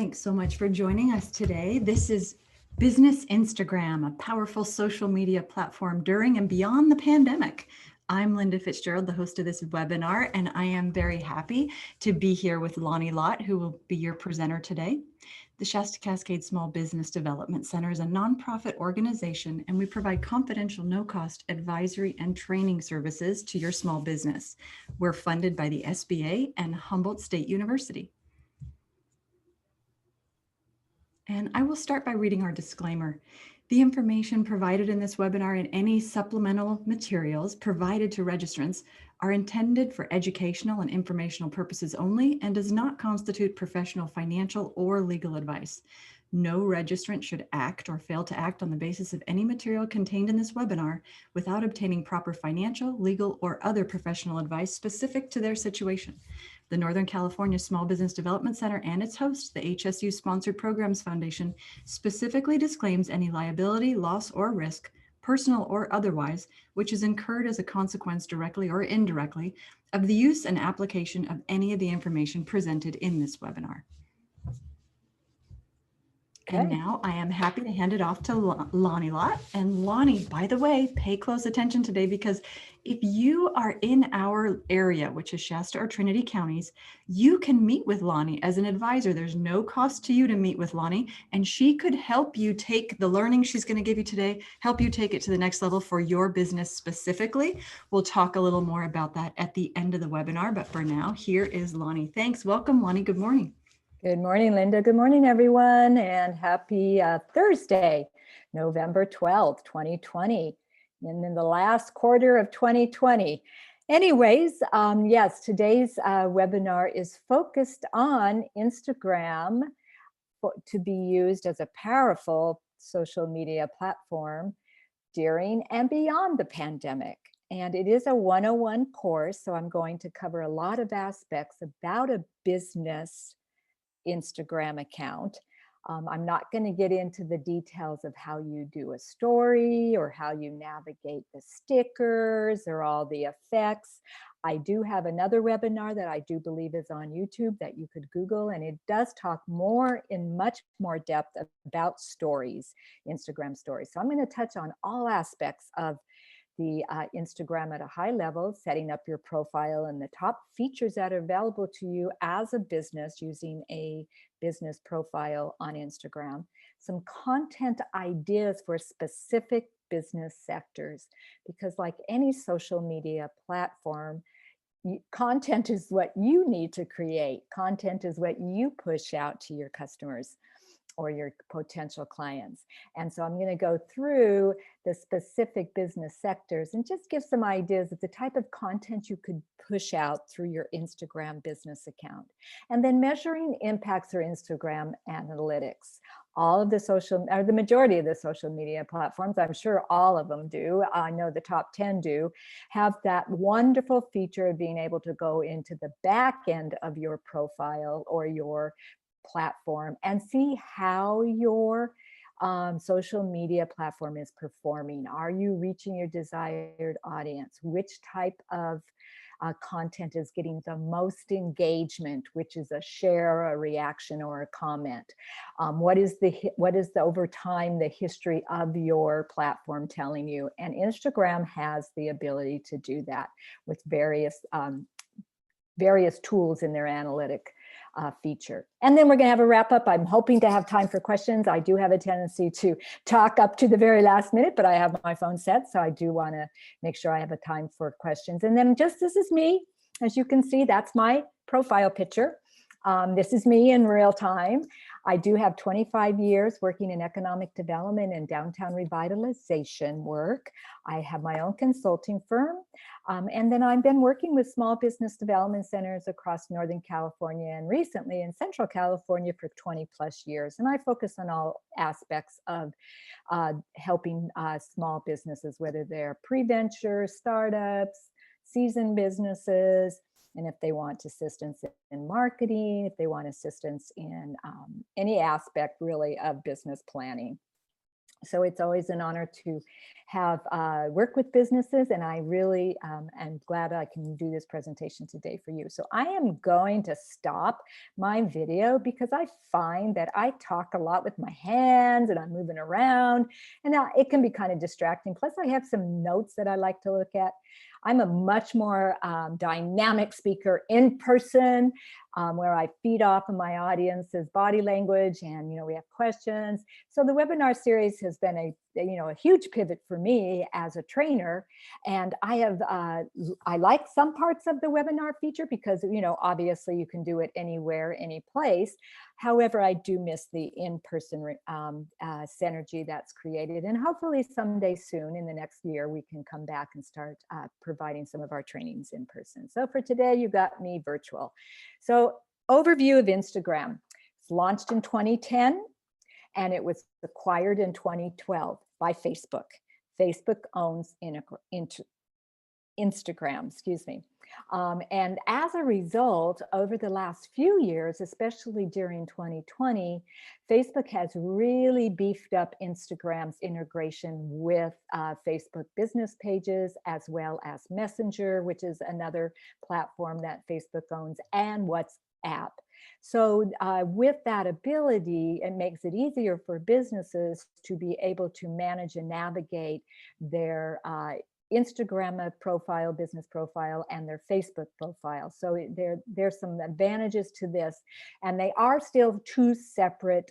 Thanks so much for joining us today. This is Business Instagram, a powerful social media platform during and beyond the pandemic. I'm Linda Fitzgerald, the host of this webinar, and I am very happy to be here with Lani Lott, who will be your presenter today. The Shasta-Cascade Small Business Development Center is a nonprofit organization, and we provide confidential, no-cost advisory and training services to your small business. We're funded by the SBA and Humboldt State University. And I will start by reading our disclaimer. The information provided in this webinar and any supplemental materials provided to registrants are intended for educational and informational purposes only and does not constitute professional, financial, or legal advice. No registrant should act or fail to act on the basis of any material contained in this webinar without obtaining proper financial, legal, or other professional advice specific to their situation. The Northern California Small Business Development Center and its host, the HSU Sponsored Programs Foundation, specifically disclaims any liability, loss, or risk, personal or otherwise, which is incurred as a consequence directly or indirectly of the use and application of any of the information presented in this webinar. Okay. And now I am happy to hand it off to Lani Lott. And Lani, by the way, pay close attention today, because if you are in our area, which is Shasta or Trinity counties, you can meet with Lani as an advisor. There's no cost to you to meet with Lani, and she could help you take the learning she's going to give you today, help you take it to the next level for your business specifically. We'll talk a little more about that at the end of the webinar, but for now, here is Lani. Thanks. Welcome, Lani. Good morning. Good morning, Linda. Good morning, everyone, and happy Thursday, November 12th, 2020, and in the last quarter of 2020. Anyways, yes, today's webinar is focused on Instagram to be used as a powerful social media platform during and beyond the pandemic. And it is a 101 course, so I'm going to cover a lot of aspects about a business Instagram account. I'm not going to get into the details of how you do a story or how you navigate the stickers or all the effects. I do have another webinar that I do believe is on YouTube that you could Google, and it does talk more in much more depth about stories, Instagram stories. So I'm going to touch on all aspects of the Instagram at a high level, setting up your profile and the top features that are available to you as a business using a business profile on Instagram, some content ideas for specific business sectors, because like any social media platform, content is what you need to create. Content is what you push out to your customers or your potential clients. And so I'm going to go through the specific business sectors and just give some ideas of the type of content you could push out through your Instagram business account. And then measuring impacts or Instagram analytics. All of the social, or the majority of the social media platforms, I'm sure all of them do, I know the top 10 do, have that wonderful feature of being able to go into the back end of your profile or your platform and see how your social media platform is performing. Are you reaching your desired audience? Which type of content is getting the most engagement, which is a share, a reaction, or a comment? What is the over time the history of your platform telling you? And Instagram has the ability to do that with various tools in their analytic feature. And then we're going to have a wrap up. I'm hoping to have time for questions. I do have a tendency to talk up to the very last minute, but I have my phone set, so I do want to make sure I have a time for questions. And then just this is me. As you can see, that's my profile picture. This is me in real time. I do have 25 years working in economic development and downtown revitalization work. I have my own consulting firm. And then I've been working with small business development centers across Northern California and recently in Central California for 20 plus years. And I focus on all aspects of helping small businesses, whether they're pre-venture, startups, seasoned businesses, and if they want assistance in marketing, if they want assistance in any aspect really of business planning. So it's always an honor to have work with businesses, and I really am glad I can do this presentation today for you. So I am going to stop my video because I find that I talk a lot with my hands and I'm moving around, and it can be kind of distracting. Plus I have some notes that I like to look at. I'm a much more dynamic speaker in person, where I feed off of my audience's body language, and we have questions. So the webinar series has been a huge pivot for me as a trainer, and I like some parts of the webinar feature because obviously you can do it anywhere, any place. However, I do miss the in-person synergy that's created, and hopefully someday soon in the next year we can come back and start providing some of our trainings in person. So for today, you got me virtual. So overview of Instagram. It's launched in 2010 and it was acquired in 2012 by Facebook. Facebook owns Instagram, excuse me. And as a result, over the last few years, especially during 2020, Facebook has really beefed up Instagram's integration with Facebook business pages, as well as Messenger, which is another platform that Facebook owns, and WhatsApp. So with that ability, it makes it easier for businesses to be able to manage and navigate their Instagram profile, business profile, and their Facebook profile. So there's some advantages to this, and they are still two separate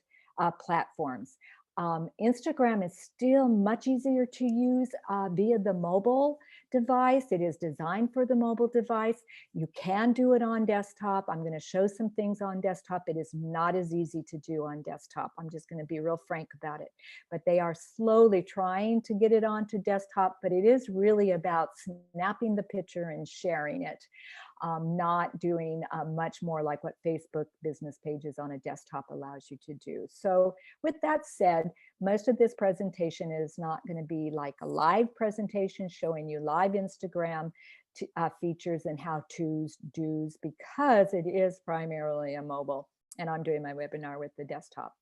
platforms. Instagram is still much easier to use via the mobile device. It is designed for the mobile device. You can do it on desktop. I'm going to show some things on desktop. It is not as easy to do on desktop. I'm just going to be real frank about it. But they are slowly trying to get it onto desktop, but it is really about snapping the picture and sharing it. Not doing much more like what Facebook business pages on a desktop allows you to do. So with that said, most of this presentation is not going to be like a live presentation showing you live Instagram features and how-tos, do's, because it is primarily a mobile, and I'm doing my webinar with the desktop.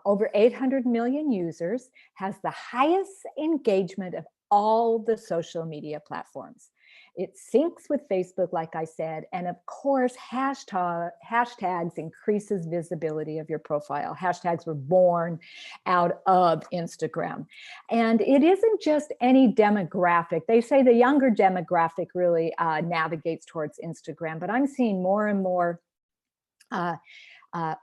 Over 800 million users, has the highest engagement of all the social media platforms. It syncs with Facebook, like I said, and of course, hashtags increases visibility of your profile. Hashtags were born out of Instagram. And it isn't just any demographic. They say the younger demographic really navigates towards Instagram, but I'm seeing more and more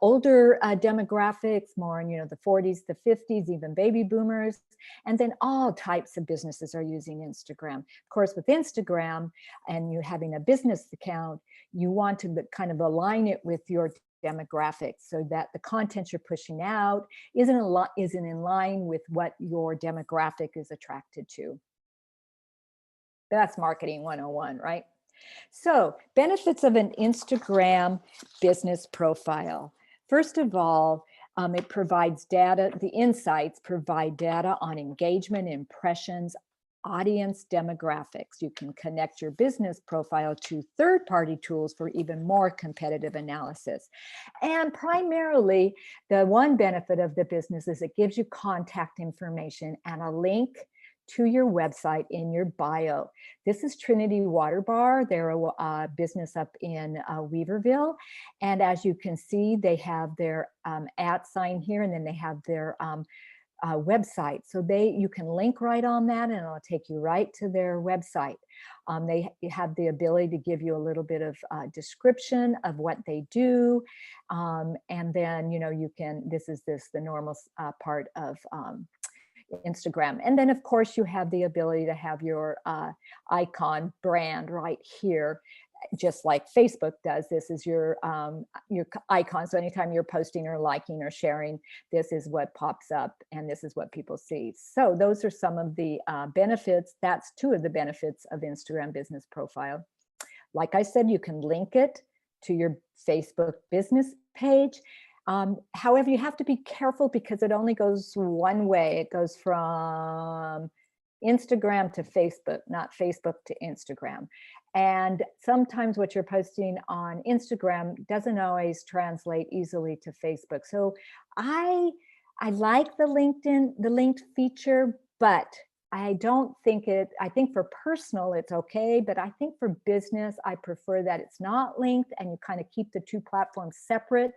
older demographics, more in the 40s, the 50s, even baby boomers, and then all types of businesses are using Instagram. Of course, with Instagram and you having a business account, you want to kind of align it with your demographics so that the content you're pushing out isn't in line with what your demographic is attracted to. That's marketing 101, right? So benefits of an Instagram business profile. First of all, it provides data, the insights provide data on engagement, impressions, audience demographics. You can connect your business profile to third-party tools for even more competitive analysis. And primarily, the one benefit of the business is it gives you contact information and a link to your website in your bio. This is Trinity Water Bar. They're a business up in Weaverville. And as you can see, they have their @ sign here, and then they have their website. So you can link right on that, and it'll take you right to their website. They have the ability to give you a little bit of description of what they do. And then, you can, the normal part of Instagram. And then of course you have the ability to have your icon brand right here, just like Facebook does. This is your icon. So anytime you're posting or liking or sharing, this is what pops up and this is what people see. So those are some of the benefits. That's two of the benefits of Instagram business profile. Like I said, you can link it to your Facebook business page. However, you have to be careful because it only goes one way. It goes from Instagram to Facebook, not Facebook to Instagram. And sometimes what you're posting on Instagram doesn't always translate easily to Facebook. So I I like the linked feature, but I don't think I think for personal, it's okay. But I think for business, I prefer that it's not linked and you kind of keep the two platforms separate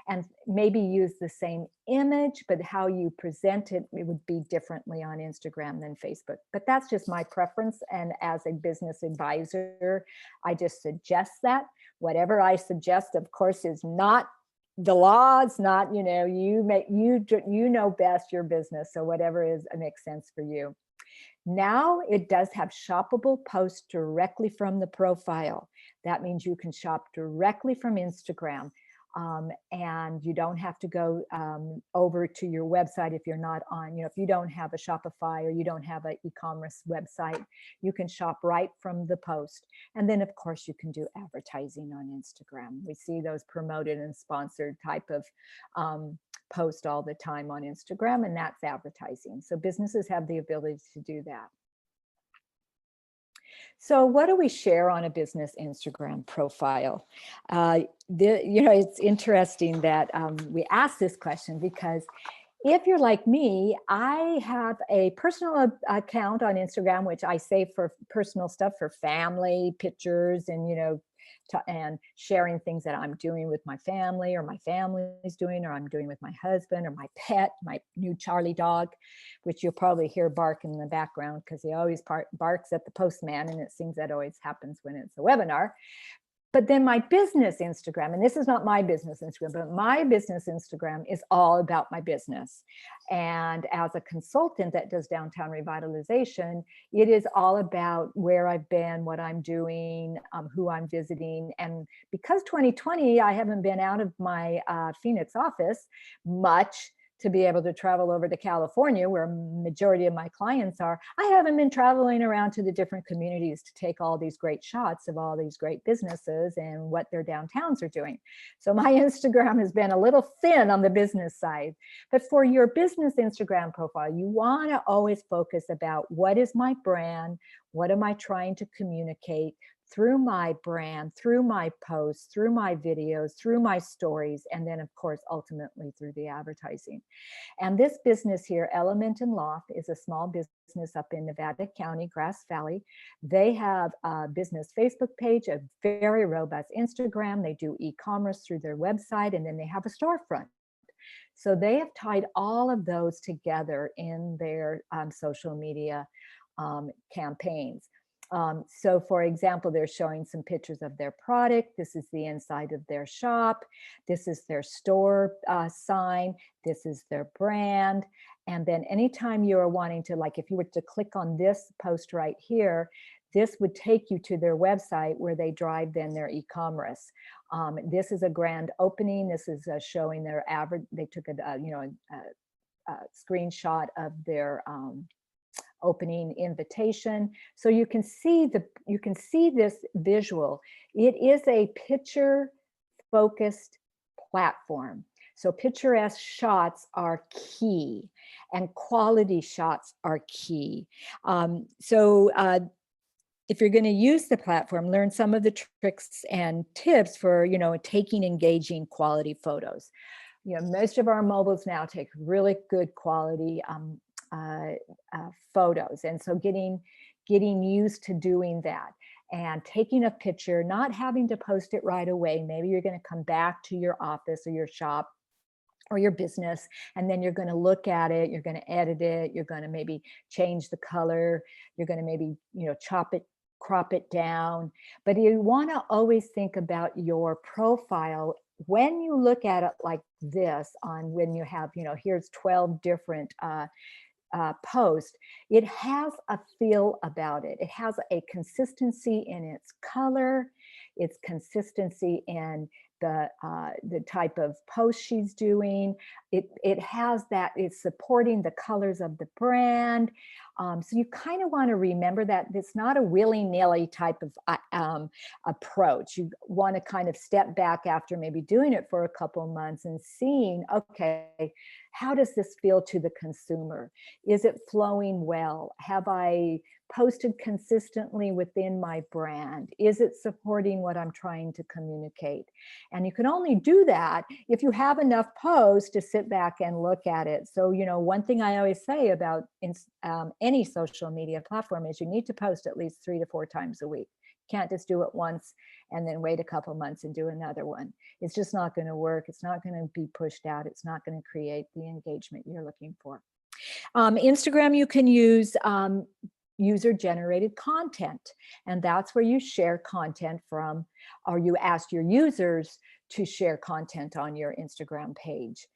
and maybe use the same image, but how you present it, it would be differently on Instagram than Facebook. But that's just my preference. And as a business advisor, I just suggest that. Whatever I suggest, of course, is not the law. It's not, you know best your business. So whatever is makes sense for you. Now it does have shoppable posts directly from the profile. That means you can shop directly from Instagram. And you don't have to go over to your website if you're not on, if you don't have a Shopify or you don't have an e-commerce website, you can shop right from the post. And then of course you can do advertising on Instagram. We see those promoted and sponsored type of post all the time on Instagram, and that's advertising. So businesses have the ability to do that. So what do we share on a business Instagram profile? It's interesting that we ask this question because if you're like me, I have a personal account on Instagram, which I save for personal stuff, for family pictures and, and sharing things that I'm doing with my family or my family is doing, or I'm doing with my husband or my pet, my new Charlie dog, which you'll probably hear bark in the background because he always barks at the postman, and it seems that always happens when it's a webinar. But then my business Instagram, and this is not my business Instagram, but my business Instagram is all about my business. And as a consultant that does downtown revitalization, it is all about where I've been, what I'm doing, who I'm visiting. And because 2020, I haven't been out of my Phoenix office much to be able to travel over to California, where majority of my clients are, I haven't been traveling around to the different communities to take all these great shots of all these great businesses and what their downtowns are doing. So my Instagram has been a little thin on the business side. But for your business Instagram profile, you want to always focus about what is my brand, what am I trying to communicate through my brand, through my posts, through my videos, through my stories, and then of course, ultimately through the advertising. And this business here, Element and Loft, is a small business up in Nevada County, Grass Valley. They have a business Facebook page, a very robust Instagram. They do e-commerce through their website, and then they have a storefront. So they have tied all of those together in their social media campaigns. So for example, they're showing some pictures of their product. This is the inside of their shop. This is their store sign. This is their brand. And then anytime you are wanting to, like if you were to click on this post right here, this would take you to their website where they drive then their e-commerce. This is a grand opening. This is showing their average. They took a screenshot of their opening invitation. So you can see this visual. It is a picture focused platform. So picturesque shots are key and quality shots are key. If you're going to use the platform, learn some of the tricks and tips for, taking engaging quality photos. Most of our mobiles now take really good quality photos. And so getting used to doing that and taking a picture, not having to post it right away. Maybe you're going to come back to your office or your shop or your business, and then you're going to look at it, you're going to edit it, you're going to maybe change the color, you're going to maybe, chop it, crop it down. But you want to always think about your profile when you look at it like this, on when you have, here's 12 different post, it has a feel about it. It has a consistency in its color, its consistency in the type of post she's doing. It has that, it's supporting the colors of the brand. So you kind of want to remember that it's not a willy-nilly type of approach. You want to kind of step back after maybe doing it for a couple months and seeing, okay, how does this feel to the consumer? Is it flowing well? Have I posted consistently within my brand? Is it supporting what I'm trying to communicate? And you can only do that if you have enough posts to sit back and look at it. So, one thing I always say about any social media platform is you need to post at least 3 to 4 times a week. You can't just do it once and then wait a couple months and do another one. It's just not going to work. It's not going to be pushed out. It's not going to create the engagement you're looking for. Instagram, you can use user-generated content, and that's where you share content from, or you ask your users to share content on your Instagram page.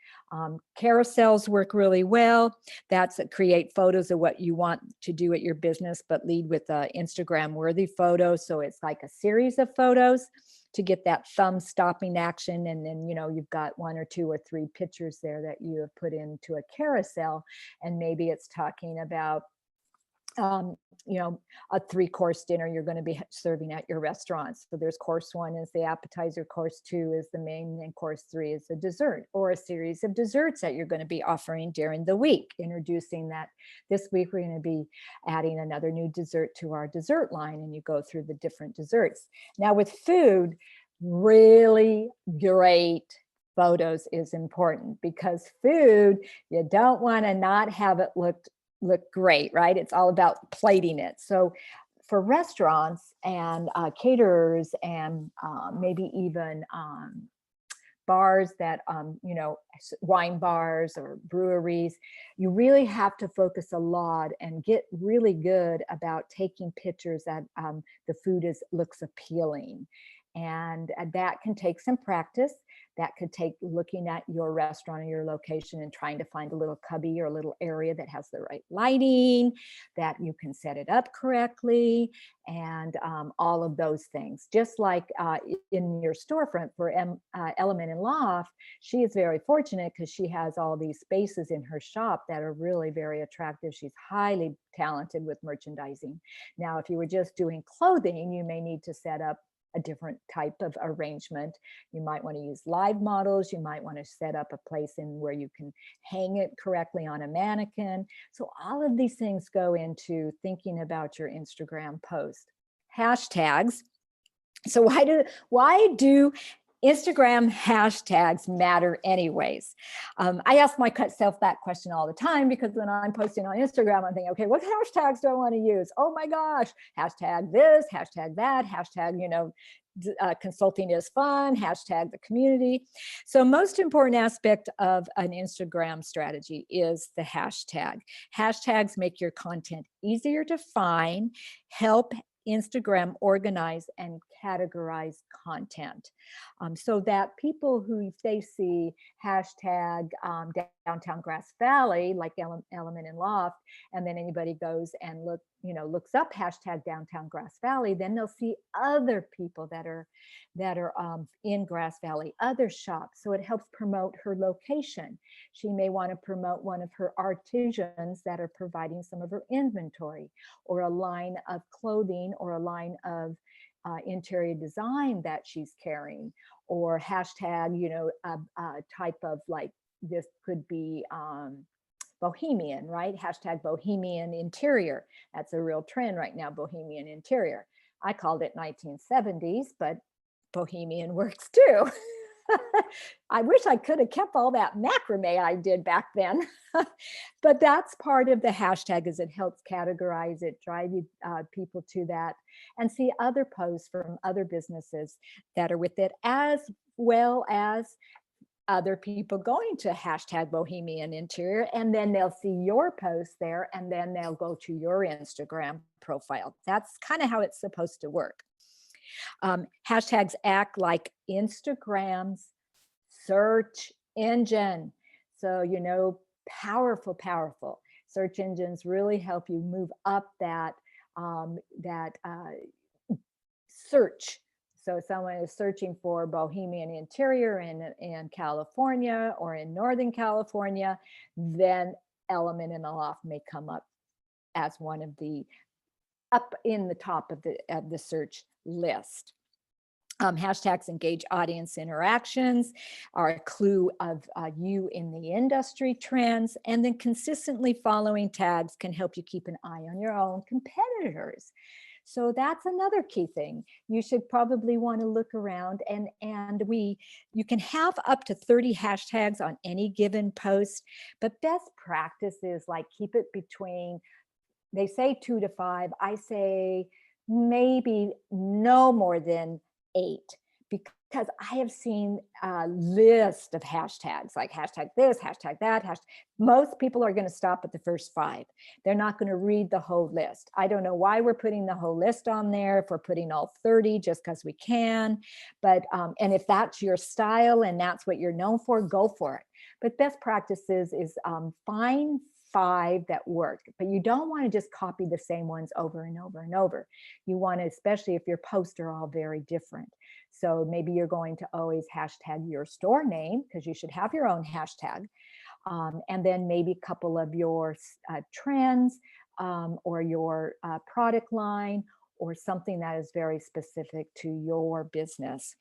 Carousels work really well. That's create photos of what you want to do at your business, but lead with Instagram-worthy photos. So it's like a series of photos to get that thumb stopping action. And then, you've got 1 or 2 or 3 pictures there that you have put into a carousel. And maybe it's talking about a 3-course dinner you're going to be serving at your restaurants. So there's course 1 is the appetizer, course 2 is the main, and course 3 is the dessert, or a series of desserts that you're going to be offering during the week, introducing that this week we're going to be adding another new dessert to our dessert line, and you go through the different desserts. Now with food, really great photos is important, because food, you don't want to not have it look great, right? It's all about plating it. So for restaurants and caterers and maybe even bars that, wine bars or breweries, you really have to focus a lot and get really good about taking pictures that the food looks appealing. And that can take some practice. That could take looking at your restaurant or your location and trying to find a little cubby or a little area that has the right lighting, that you can set it up correctly, and all of those things. Just like in your storefront for Element and Loft, she is very fortunate because she has all these spaces in her shop that are really very attractive. She's highly talented with merchandising. Now, if you were just doing clothing, you may need to set up a different type of arrangement. You might want to use live models. You might want to set up a place in where you can hang it correctly on a mannequin. So all of these things go into thinking about your Instagram post. Hashtags. So why do Instagram hashtags matter anyways? I ask myself that question all the time, because when I'm posting on Instagram, I'm thinking, okay, what hashtags do I want to use? Oh my gosh, hashtag this, hashtag that, hashtag, consulting is fun, hashtag the community. So most important aspect of an Instagram strategy is the hashtag. Hashtags make your content easier to find, help Instagram organize and categorize content, so that people who, if they see hashtag downtown Grass Valley, like Element and Loft, and then anybody goes and looks up hashtag downtown Grass Valley, then they'll see other people that are in Grass Valley, other shops. So it helps promote her location. She may want to promote one of her artisans that are providing some of her inventory, or a line of clothing, or a line of interior design that she's carrying, or hashtag, a type of, like, this could be bohemian, right? Hashtag bohemian interior. That's a real trend right now, bohemian interior. I called it 1970s, but bohemian works too. I wish I could have kept all that macrame I did back then. But that's part of the hashtag, is it helps categorize it, drive people to that, and see other posts from other businesses that are with it, as well as other people going to hashtag bohemian interior, and then they'll see your post there, and then they'll go to your Instagram profile. That's kind of how it's supposed to work. Hashtags act like Instagram's search engine. So, powerful search engines really help you move up that search. So if someone is searching for bohemian interior in California or in Northern California, then Element in the Loft may come up as one of the up in the top of the search list. Hashtags engage audience interactions, are a clue of you in the industry trends, and then consistently following tags can help you keep an eye on your own competitors. So that's another key thing. You should probably want to look around, and you can have up to 30 hashtags on any given post, but best practice is like keep it between, they say 2 to 5. I say maybe no more than 8, because I have seen a list of hashtags, like hashtag this, hashtag that, hashtag. Most people are going to stop at the first 5. They're not going to read the whole list. I don't know why we're putting the whole list on there, if we're putting all 30 just because we can. But, and if that's your style and that's what you're known for, go for it. But best practices is find 5 that work, but you don't want to just copy the same ones over and over and over. You want to, especially if your posts are all very different. So maybe you're going to always hashtag your store name, because you should have your own hashtag. And then maybe a couple of your trends or your product line, or something that is very specific to your business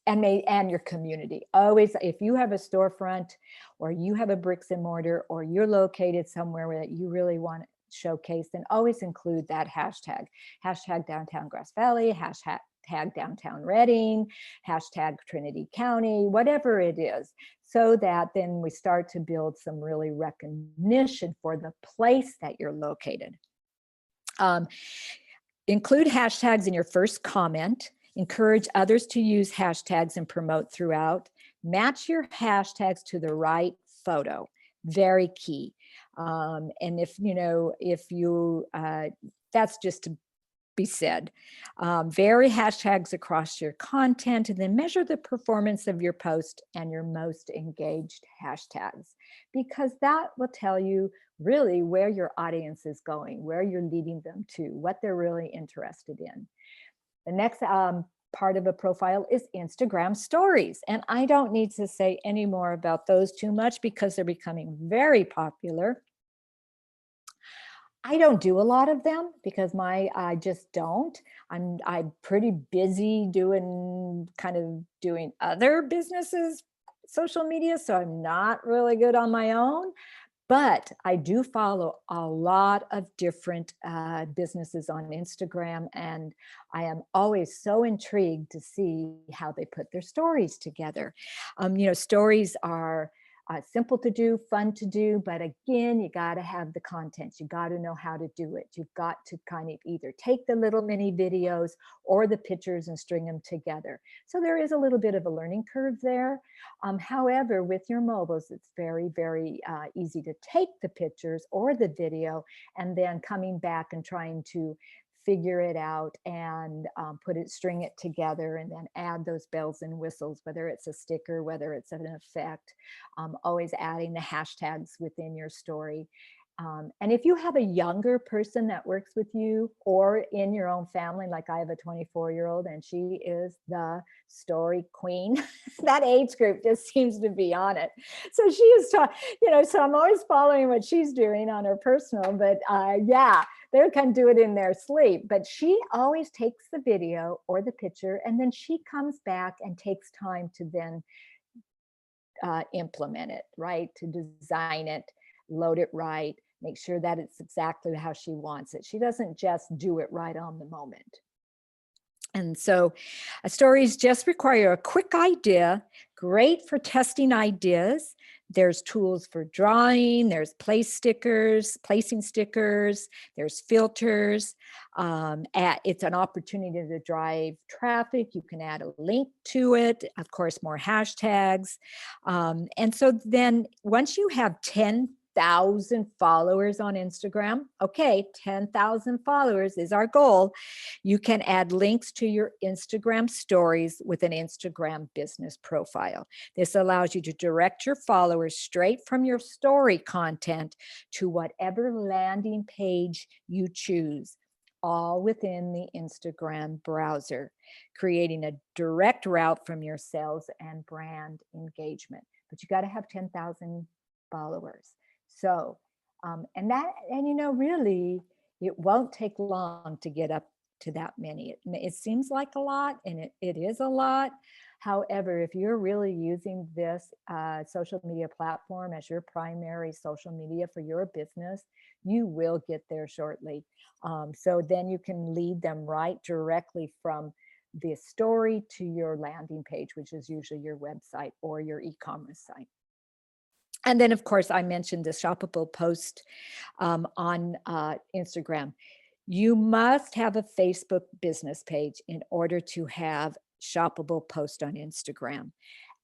and your community. Always, if you have a storefront or you have a bricks and mortar, or you're located somewhere where you really want to showcase, then always include that hashtag. Hashtag downtown Grass Valley, hashtag downtown Reading, hashtag Trinity County, whatever it is, so that then we start to build some really recognition for the place that you're located. Include hashtags in your first comment. Encourage others to use hashtags and promote throughout. Match your hashtags to the right photo. Very key. And if that's just to be said. Vary hashtags across your content, and then measure the performance of your post and your most engaged hashtags, because that will tell you really where your audience is going, where you're leading them to, what they're really interested in. The next part of a profile is Instagram stories. And I don't need to say any more about those too much, because they're becoming very popular. I don't do a lot of them because I just don't. I'm pretty busy doing other businesses, social media, so I'm not really good on my own. But I do follow a lot of different businesses on Instagram, and I am always so intrigued to see how they put their stories together. Stories are simple to do, fun to do, but again, you got to have the content. You got to know how to do it. You've got to kind of either take the little mini videos or the pictures and string them together. So there is a little bit of a learning curve there. However, with your mobiles, it's very, very easy to take the pictures or the video and then coming back and trying to figure it out and string it together, and then add those bells and whistles, whether it's a sticker, whether it's an effect, always adding the hashtags within your story. And if you have a younger person that works with you or in your own family, like I have a 24-year-old and she is the story queen, that age group just seems to be on it. So she is, so I'm always following what she's doing on her personal, but yeah, they can do it in their sleep. But she always takes the video or the picture, and then she comes back and takes time to then implement it, right? To design it, load it right, make sure that it's exactly how she wants it. She doesn't just do it right on the moment. And so stories just require a quick idea, great for testing ideas. There's tools for drawing, there's placing stickers, there's filters. It's an opportunity to drive traffic. You can add a link to it, of course, more hashtags. And so then once you have 10,000 followers on Instagram, okay, 10,000 followers is our goal. You can add links to your Instagram stories with an Instagram business profile. This allows you to direct your followers straight from your story content to whatever landing page you choose, all within the Instagram browser, creating a direct route from your sales and brand engagement. But you got to have 10,000 followers. So, really, it won't take long to get up to that many. It seems like a lot, and it is a lot. However, if you're really using this social media platform as your primary social media for your business, you will get there shortly. So then you can lead them right directly from the story to your landing page, which is usually your website or your e-commerce site. And then, of course, I mentioned the shoppable post on Instagram. You must have a Facebook business page in order to have shoppable post on Instagram.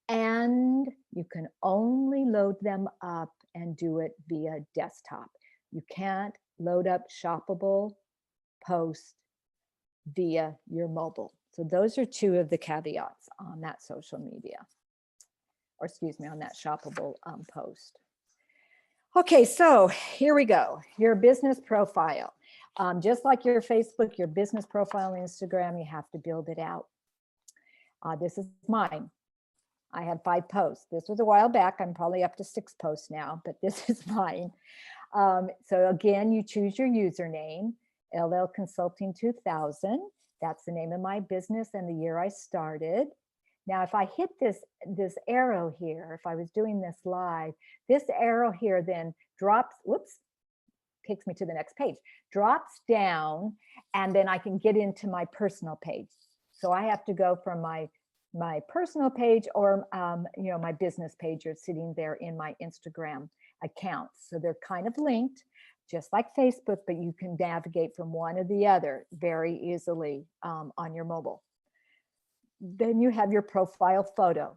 And you can only load them up and do it via desktop. You can't load up shoppable posts via your mobile. So those are two of the caveats on that social media, or excuse me, on that shoppable post. Okay, so here we go. Your business profile. Just like your Facebook, your business profile on Instagram, you have to build it out. This is mine. I had 5 posts. This was a while back. I'm probably up to 6 posts now, but this is mine. So again, you choose your username, LL Consulting 2000. That's the name of my business and the year I started. Now, if I hit this arrow here, if I was doing this live, this arrow here then drops, whoops, takes me to the next page, drops down, and then I can get into my personal page. So I have to go from my personal page or my business page are sitting there in my Instagram account. So they're kind of linked, just like Facebook, but you can navigate from one to the other very easily on your mobile. Then you have your profile photo.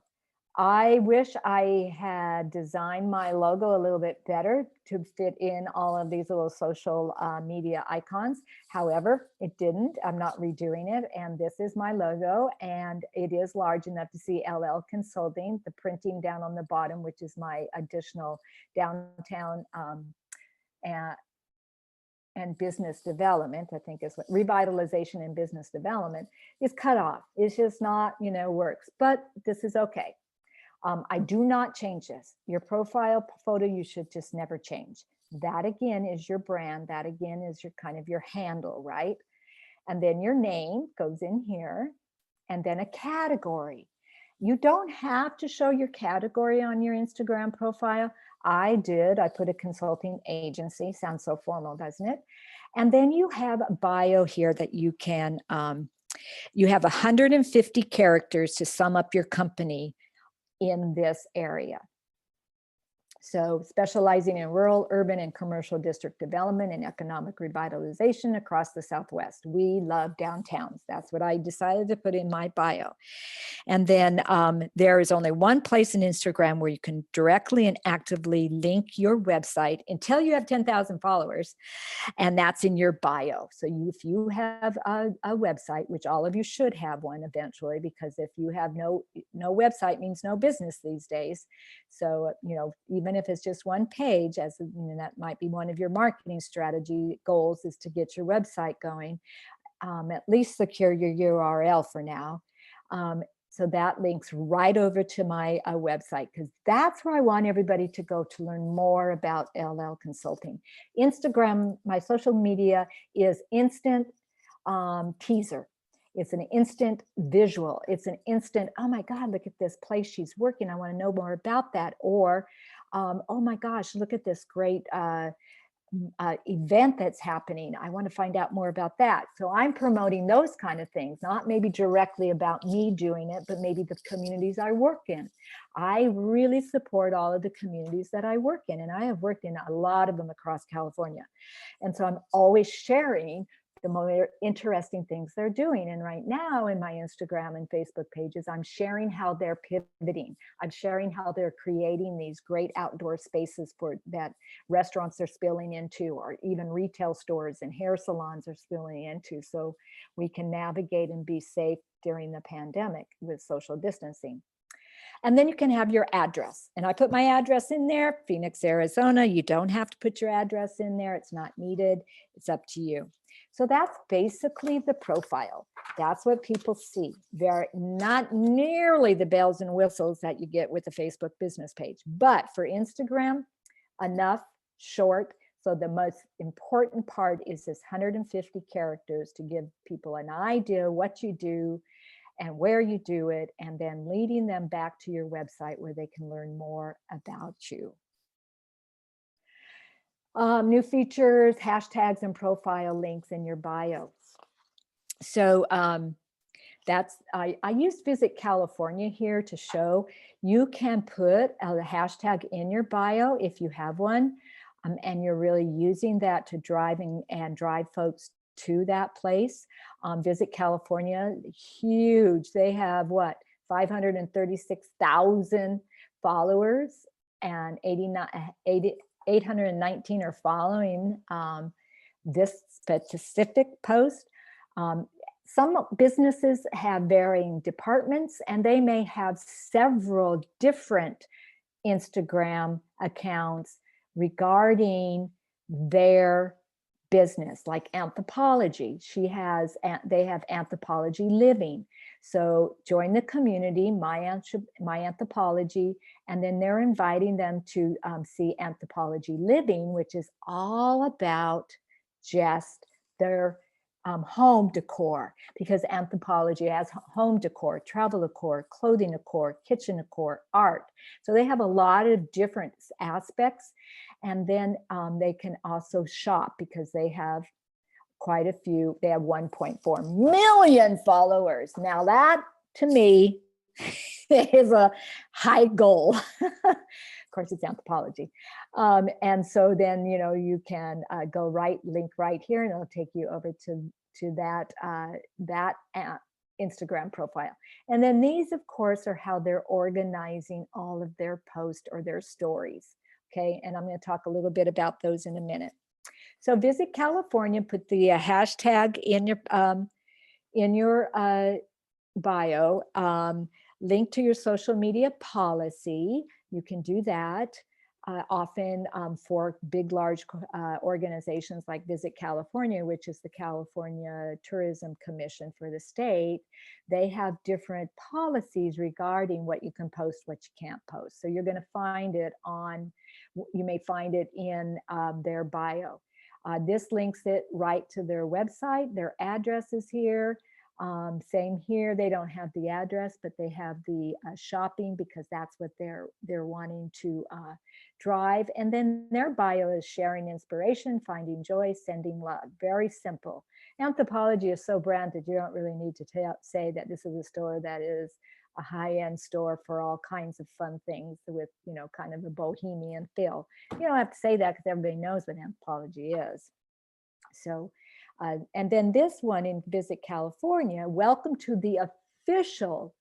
I wish I had designed my logo a little bit better to fit in all of these little social media icons. However, it didn't. I'm not redoing it. And this is my logo, and it is large enough to see LL Consulting, the printing down on the bottom, which is my additional downtown and business development, I think is what revitalization and business development is cut off. It's just not, works, but this is okay. I do not change this. Your profile photo, you should just never change. That again is your brand. That again is your kind of your handle, right? And then your name goes in here, and then a category. You don't have to show your category on your Instagram profile. I did. I put a consulting agency. Sounds so formal, doesn't it? And then you have a bio here that you can, you have 150 characters to sum up your company in this area. So specializing in rural, urban, and commercial district development and economic revitalization across the Southwest. We love downtowns. That's what I decided to put in my bio. And then there is only one place in Instagram where you can directly and actively link your website until you have 10,000 followers. And that's in your bio. So if you have a website, which all of you should have one eventually, because if you have no website means no business these days. So, even if it's just one page, that might be one of your marketing strategy goals, is to get your website going, at least secure your URL for now. So that links right over to my website, because that's where I want everybody to go to learn more about LL Consulting. Instagram, my social media, is instant teaser. It's an instant visual. It's an instant, oh my God, look at this place she's working. I want to know more about that. Or, oh my gosh, look at this great event that's happening. I want to find out more about that. So I'm promoting those kind of things, not maybe directly about me doing it, but maybe the communities I work in. I really support all of the communities that I work in, and I have worked in a lot of them across California. And so I'm always sharing the more interesting things they're doing. And right now in my Instagram and Facebook pages, I'm sharing how they're pivoting. I'm sharing how they're creating these great outdoor spaces for that restaurants are spilling into, or even retail stores and hair salons are spilling into, so we can navigate and be safe during the pandemic with social distancing. And then you can have your address. And I put my address in there, Phoenix, Arizona. You don't have to put your address in there. It's not needed. It's up to you. So that's basically the profile. That's what people see. They're not nearly the bells and whistles that you get with the Facebook business page. But for Instagram, enough, short, So the most important part is this 150 characters to give people an idea what you do and where you do it, and then leading them back to your website where they can learn more about you. New features, hashtags, and profile links in your bio. So I used Visit California here to show you can put a hashtag in your bio if you have one, and you're really using that to drive folks to that place. Visit California, huge. They have what, 536,000 followers, and 819 are following this specific post. Some businesses have varying departments, and they may have several different Instagram accounts regarding their business, like Anthropology. They have Anthropology Living. So join the community, My Anthropology, and then they're inviting them to see Anthropology Living, which is all about just their home decor, because Anthropology has home decor, travel decor, clothing decor, kitchen decor, art. So they have a lot of different aspects. And then they can also shop, because they have quite a few. They have 1.4 million followers. Now that, to me, is a high goal. Of course, it's Anthropology. And so then, you can link right here, and it'll take you over to that Instagram profile. And then these, of course, are how they're organizing all of their posts or their stories. Okay, and I'm going to talk a little bit about those in a minute. So Visit California, put the hashtag in your bio. Link to your social media policy. You can do that. Often for big, large organizations like Visit California, which is the California Tourism Commission for the state, they have different policies regarding what you can post, what you can't post. So you're going to find it you may find it in their bio. This links it right to their website. Their address is here. Same here. They don't have the address, but they have the shopping, because that's what they're wanting to drive. And then their bio is sharing inspiration, finding joy, sending love. Very simple. Anthropology is so branded, you don't really need to say that this is a store that is a high-end store for all kinds of fun things with, kind of a bohemian feel. You don't have to say that, because everybody knows what Anthropology is. So, and then this one in Visit California, welcome to the official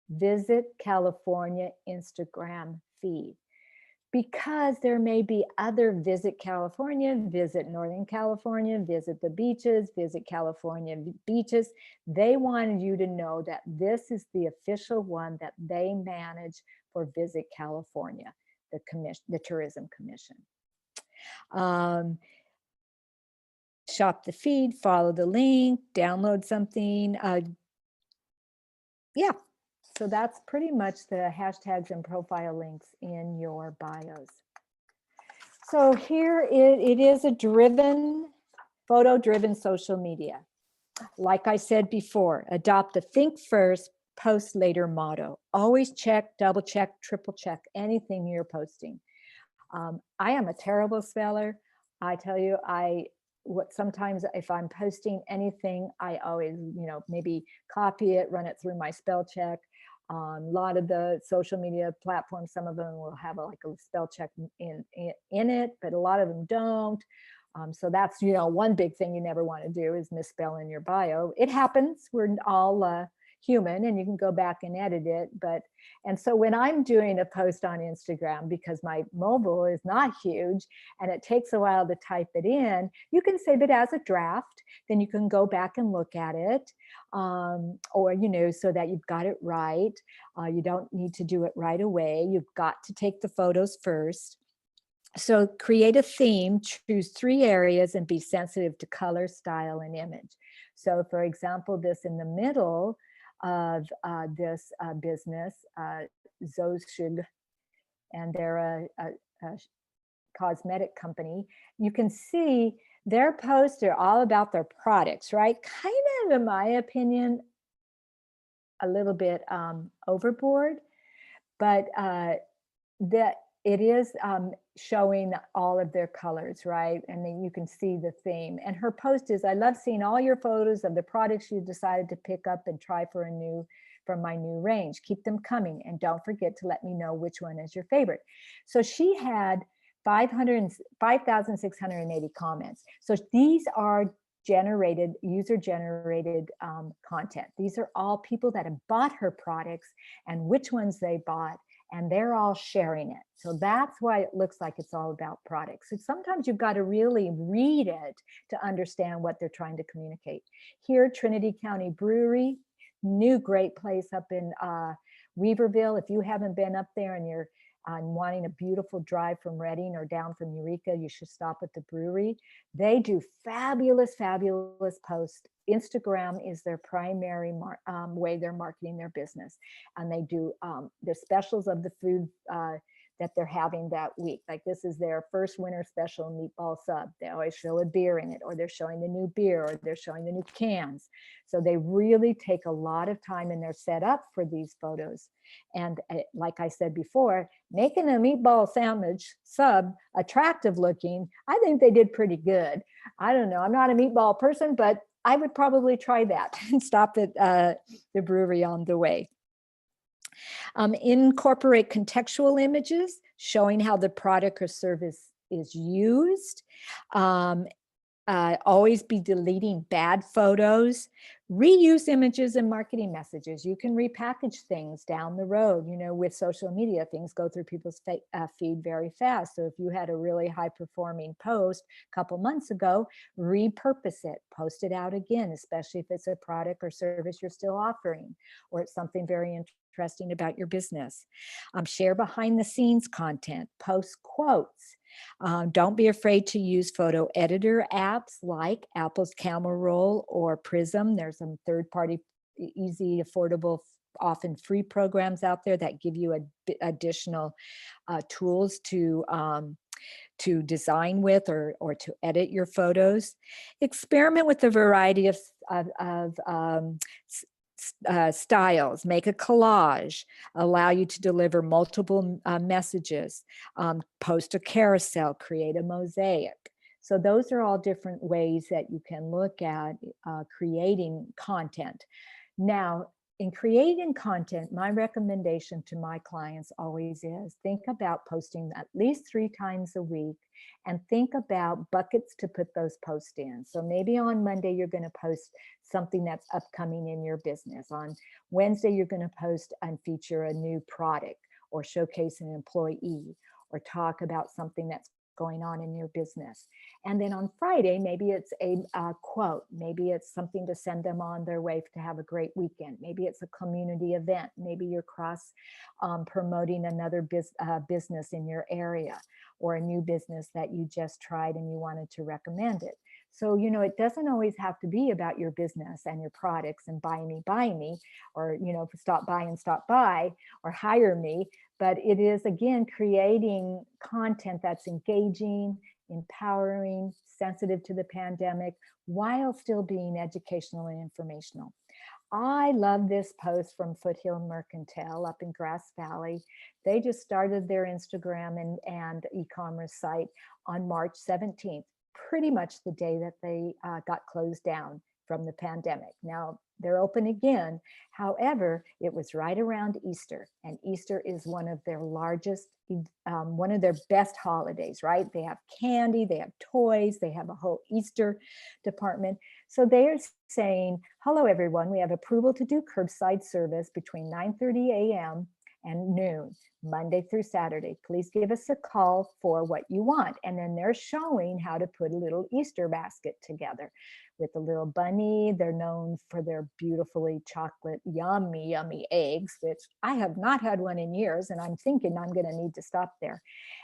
Visit California Instagram feed. Because there may be other Visit California, Visit Northern California, Visit the Beaches, Visit California Beaches. They wanted you to know that this is the official one that they manage for Visit California, the Tourism Commission. Shop the feed, follow the link, download something. Yeah, so that's pretty much the hashtags and profile links in your bios. So here it is a photo-driven social media. Like I said before, adopt the think first, post later motto. Always check, double check, triple check anything you're posting. I am a terrible speller. I tell you, sometimes if I'm posting anything, I always, maybe copy it, run it through my spell check. A lot of the social media platforms, some of them will have a spell check in it, but a lot of them don't. So that's, one big thing you never want to do is misspell in your bio. It happens. We're all human, and you can go back and edit it. And so when I'm doing a post on Instagram, because my mobile is not huge and it takes a while to type it in, you can save it as a draft. Then you can go back and look at it, or, so that you've got it right. You don't need to do it right away. You've got to take the photos first. So create a theme, choose 3 areas, and be sensitive to color, style, and image. So for example, this in the middle of this business, Zoshig, and they're a cosmetic company. You can see their posts are all about their products, right? Kind of, in my opinion, a little bit overboard, but that it is showing all of their colors, right? And then you can see the theme. And her post is, I love seeing all your photos of the products you decided to pick up and try from my new range. Keep them coming. And don't forget to let me know which one is your favorite. So she had 5,680 comments. So these are user generated content. These are all people that have bought her products and which ones they bought, and they're all sharing it. So that's why it looks like it's all about products. So sometimes you've got to really read it to understand what they're trying to communicate. Here, Trinity County Brewery, new great place up in Weaverville. If you haven't been up there and you're wanting a beautiful drive from Reading or down from Eureka, you should stop at the brewery. They do fabulous, fabulous posts. Instagram is their primary way they're marketing their business. And they do the specials of the food that they're having that week. Like this is their first winter special meatball sub. They always show a beer in it, or they're showing the new beer, or they're showing the new cans. So they really take a lot of time in their setup for these photos. And like I said before, making a meatball sandwich sub attractive looking, I think they did pretty good. I don't know, I'm not a meatball person, but I would probably try that and stop at the brewery on the way. Incorporate contextual images showing how the product or service is used. Always be deleting bad photos. Reuse images and marketing messages. You can repackage things down the road. You know, with social media, things go through people's feed very fast. So if you had a really high performing post a couple months ago, repurpose it, post it out again, especially if it's a product or service you're still offering, or it's something very interesting about your business. Share behind the scenes content, post quotes. Don't be afraid to use photo editor apps like Apple's Camera Roll or Prism. There's some third-party, easy, affordable, often free programs out there that give you additional tools to design with or to edit your photos. Experiment with a variety of styles, make a collage, allow you to deliver multiple messages, post a carousel, create a mosaic. So those are all different ways that you can look at creating content. Now, in creating content, my recommendation to my clients always is think about posting at least 3 times a week, and think about buckets to put those posts in. So maybe on Monday, you're going to post something that's upcoming in your business. On Wednesday, you're going to post and feature a new product, or showcase an employee, or talk about something that's going on in your business. And then on Friday, maybe it's a quote, maybe it's something to send them on their way to have a great weekend. Maybe it's a community event. Maybe you're cross promoting another business in your area, or a new business that you just tried and you wanted to recommend it. So, you know, it doesn't always have to be about your business and your products and buy me, or, you know, stop by, or hire me. But it is, again, creating content that's engaging, empowering, sensitive to the pandemic, while still being educational and informational. I love this post from Foothill Mercantile up in Grass Valley. They just started their Instagram and e-commerce site on March 17th, pretty much the day that they got closed down from the pandemic. Now they're open again. However, it was right around Easter, and Easter is one of their largest, one of their best holidays, right? They have candy, they have toys, they have a whole Easter department. So they are saying, hello, everyone. We have approval to do curbside service between 9:30 a.m. and noon, Monday through Saturday. Please give us a call for what you want. And then they're showing how to put a little Easter basket together with a little bunny. They're known for their beautifully chocolate, yummy, yummy eggs, which I have not had one in years, and I'm thinking I'm going to need to stop there.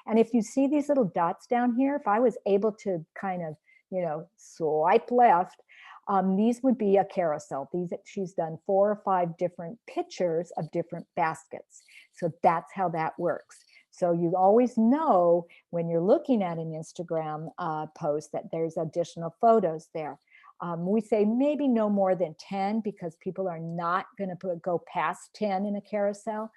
And if you see these little dots down here, if I was able to kind of, you know, swipe left, these would be a carousel. She's done 4 or 5 different pictures of different baskets. So that's how that works. So you always know when you're looking at an Instagram post that there's additional photos there. We say maybe no more than 10 because people are not going to go past 10 in a carousel.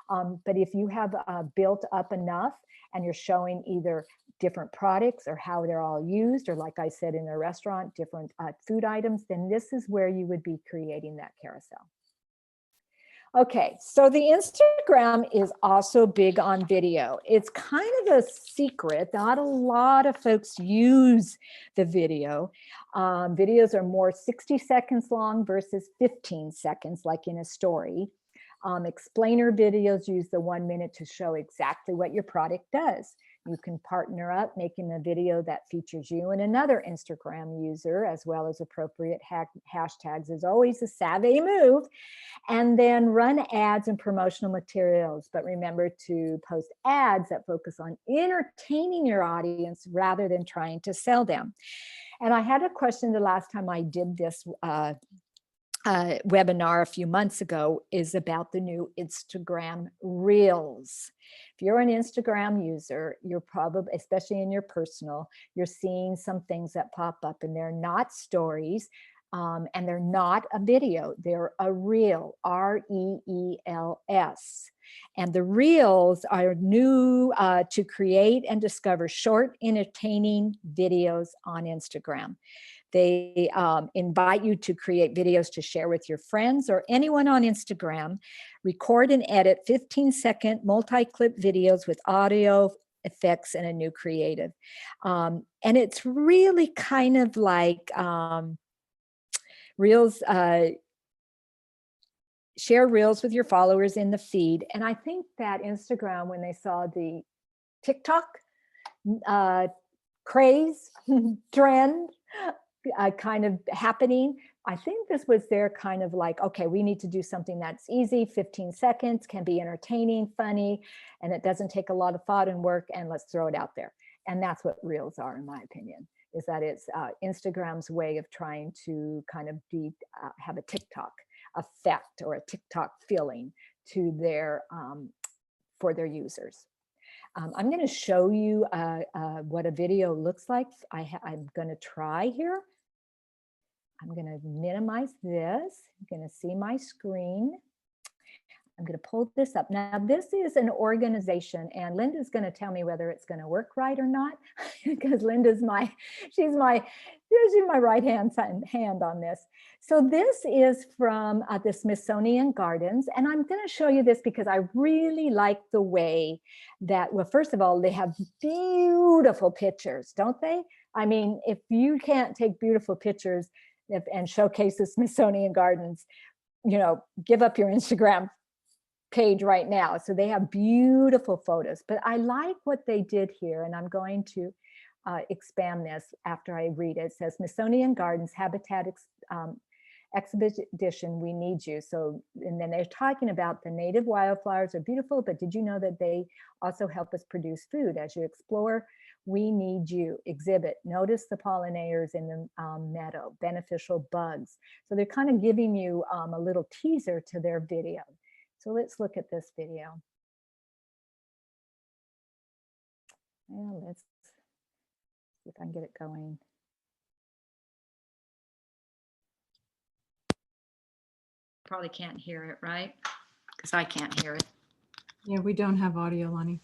But if you have built up enough and you're showing either different products or how they're all used, or like I said in a restaurant, different food items, then this is where you would be creating that carousel. Okay, so the Instagram is also big on video. It's kind of a secret. Not a lot of folks use the video. Videos are more 60 seconds long versus 15 seconds, like in a story. Explainer videos use the 1 minute to show exactly what your product does. You can partner up making a video that features you and another Instagram user, as well as appropriate hashtags is always a savvy move, and then run ads and promotional materials. But remember to post ads that focus on entertaining your audience rather than trying to sell them. And I had a question the last time I did this webinar a few months ago is about the new Instagram Reels. If you're an Instagram user, you're probably, especially in your personal, you're seeing some things that pop up and they're not stories and they're not a video, they're a reel, R-E-E-L-S. And the reels are new to create and discover short, entertaining videos on Instagram. They invite you to create videos to share with your friends or anyone on Instagram, record and edit 15-second multi-clip videos with audio effects and a new creative. And it's really kind of like Reels, share Reels with your followers in the feed. And I think that Instagram, when they saw the TikTok craze, trend, kind of happening, I think this was their kind of like, okay, we need to do something that's easy, 15 seconds, can be entertaining, funny, and it doesn't take a lot of thought and work, and let's throw it out there. And that's what Reels are, in my opinion, is that it's Instagram's way of trying to kind of be have a TikTok effect or a TikTok feeling to their for their users. I'm going to show you what a video looks like. I'm going to try here. I'm going to minimize this. I'm going to see my screen. I'm going to pull this up. Now, this is an organization, and Linda's going to tell me whether it's going to work right or not, because Linda's she's my right hand on this. So this is from the Smithsonian Gardens, and I'm going to show you this because I really like the way that, well, first of all, they have beautiful pictures, don't they? I mean, if you can't take beautiful pictures and showcase the Smithsonian Gardens, you know, give up your Instagram page right now. So they have beautiful photos, but I like what they did here, and I'm going to expand this after I read it. It says Smithsonian Gardens Habitat Expedition, we need you. So, and then they're talking about the native wildflowers are beautiful, but did you know that they also help us produce food? As you explore, we need you. Exhibit, notice the pollinators in the meadow, beneficial bugs. So they're kind of giving you a little teaser to their video. So let's look at this video. Well, let's see if I can get it going. Probably can't hear it, right? Because I can't hear it. Yeah, we don't have audio, Lani.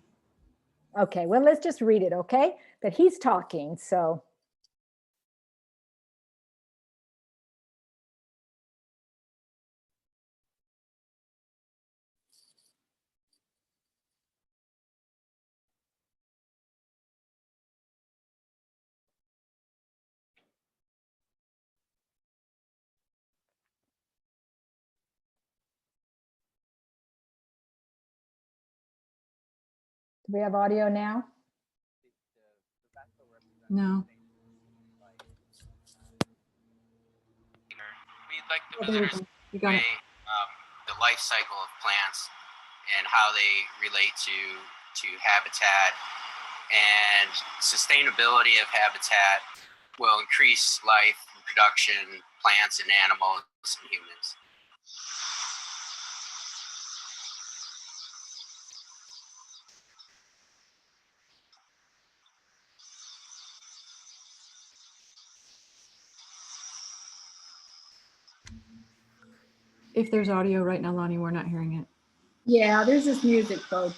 Okay, well, let's just read it, okay? But he's talking, so. Do we have audio now? No. We'd like the Oh, there we visitors go. You got it. the life cycle of plants and how they relate to habitat, and sustainability of habitat will increase life and production, plants and animals and humans. If there's audio right now, Lani, we're not hearing it. Yeah, there's this music, folks.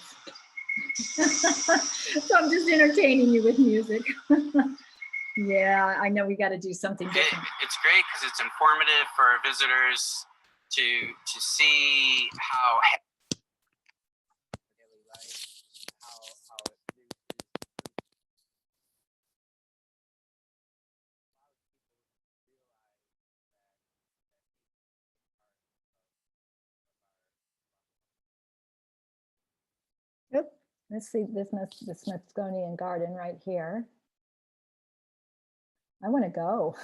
So I'm just entertaining you with music. Yeah, I know we got to do something different. It's great because it's informative for visitors to see how daily life, how it Oop, let's see the Smithsonian Garden right here. I want to go.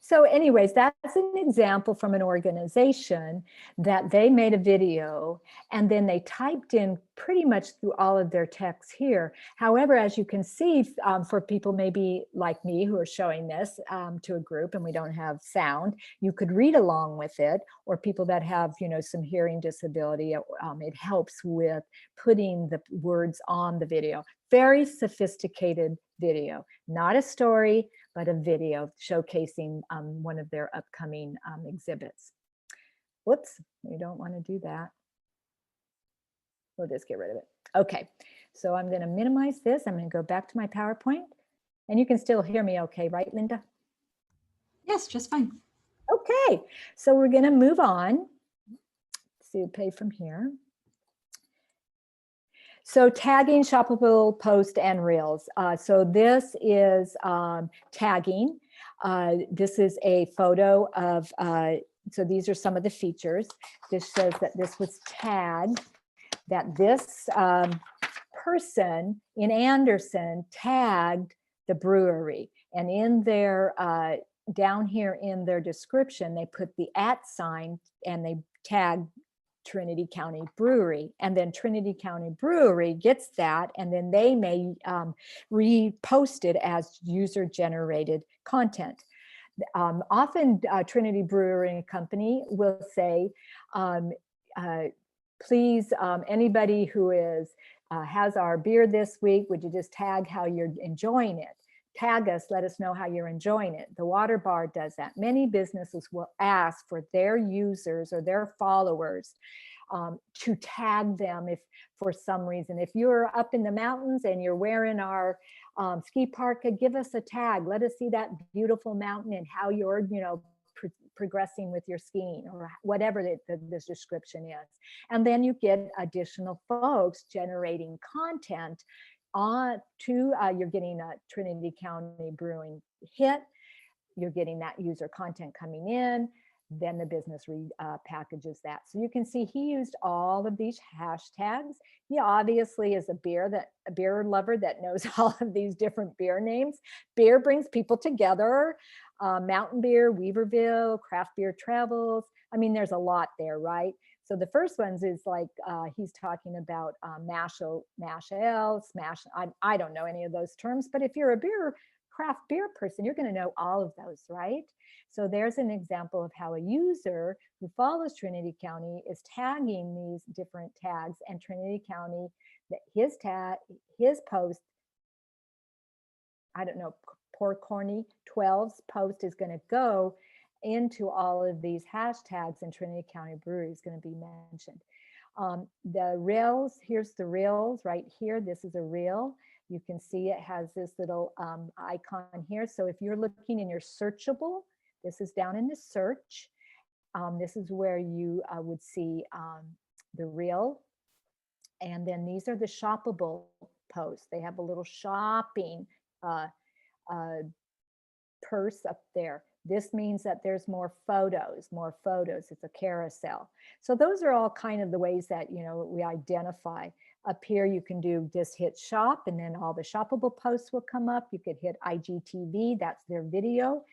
So anyways, that's an example from an organization that they made a video and then they typed in pretty much through all of their text here. However, as you can see, for people maybe like me who are showing this to a group and we don't have sound, you could read along with it, or people that have, you know, some hearing disability, it helps with putting the words on the video. Very sophisticated video, not a story, but a video showcasing one of their upcoming exhibits. Whoops, we don't want to do that. We'll just get rid of it. Okay, so I'm going to minimize this. I'm going to go back to my PowerPoint. And you can still hear me okay, right, Linda? Yes, just fine. Okay, so we're going to move on. Let's see, pay from here. So tagging, shoppable, post, and reels. So this is tagging. This is a photo of, so these are some of the features. This says that this was tagged, that this person in Anderson tagged the brewery. And in their, down here in their description, they put the @ sign and they tagged Trinity County Brewery, and then Trinity County Brewery gets that, and then they may repost it as user-generated content. Often Trinity Brewing Company will say, please, anybody who is has our beer this week, would you just tag how you're enjoying it? Tag us, let us know how you're enjoying it. The Water Bar does that. Many businesses will ask for their users or their followers to tag them if for some reason. If you're up in the mountains and you're wearing our ski parka, give us a tag. Let us see that beautiful mountain and how you're, you know, progressing with your skiing, or whatever the description is. And then you get additional folks generating content on to, you're getting a Trinity County Brewing hit, you're getting that user content coming in, then the business packages that. So you can see he used all of these hashtags. He obviously is a beer lover that knows all of these different beer names. Beer brings people together. Mountain beer, Weaverville, craft beer travels. I mean, there's a lot there, right? So the first ones is like, he's talking about mash ale, smash. I don't know any of those terms, but if you're a craft beer person, you're going to know all of those, right? So there's an example of how a user who follows Trinity County is tagging these different tags, and Trinity County, his post, I don't know, Poor Corny 12's post is going to go into all of these hashtags, and Trinity County Brewery is going to be mentioned. The reels, here's the reels right here. This is a reel. You can see it has this little icon here. So if you're looking in your searchable, this is down in the search. This is where you would see the reel. And then these are the shoppable posts. They have a little shopping purse up there. This means that there's more photos. It's a carousel. So those are all kind of the ways that, you know, we identify. Up here, you can do just hit shop, and then all the shoppable posts will come up. You could hit IGTV, that's their video.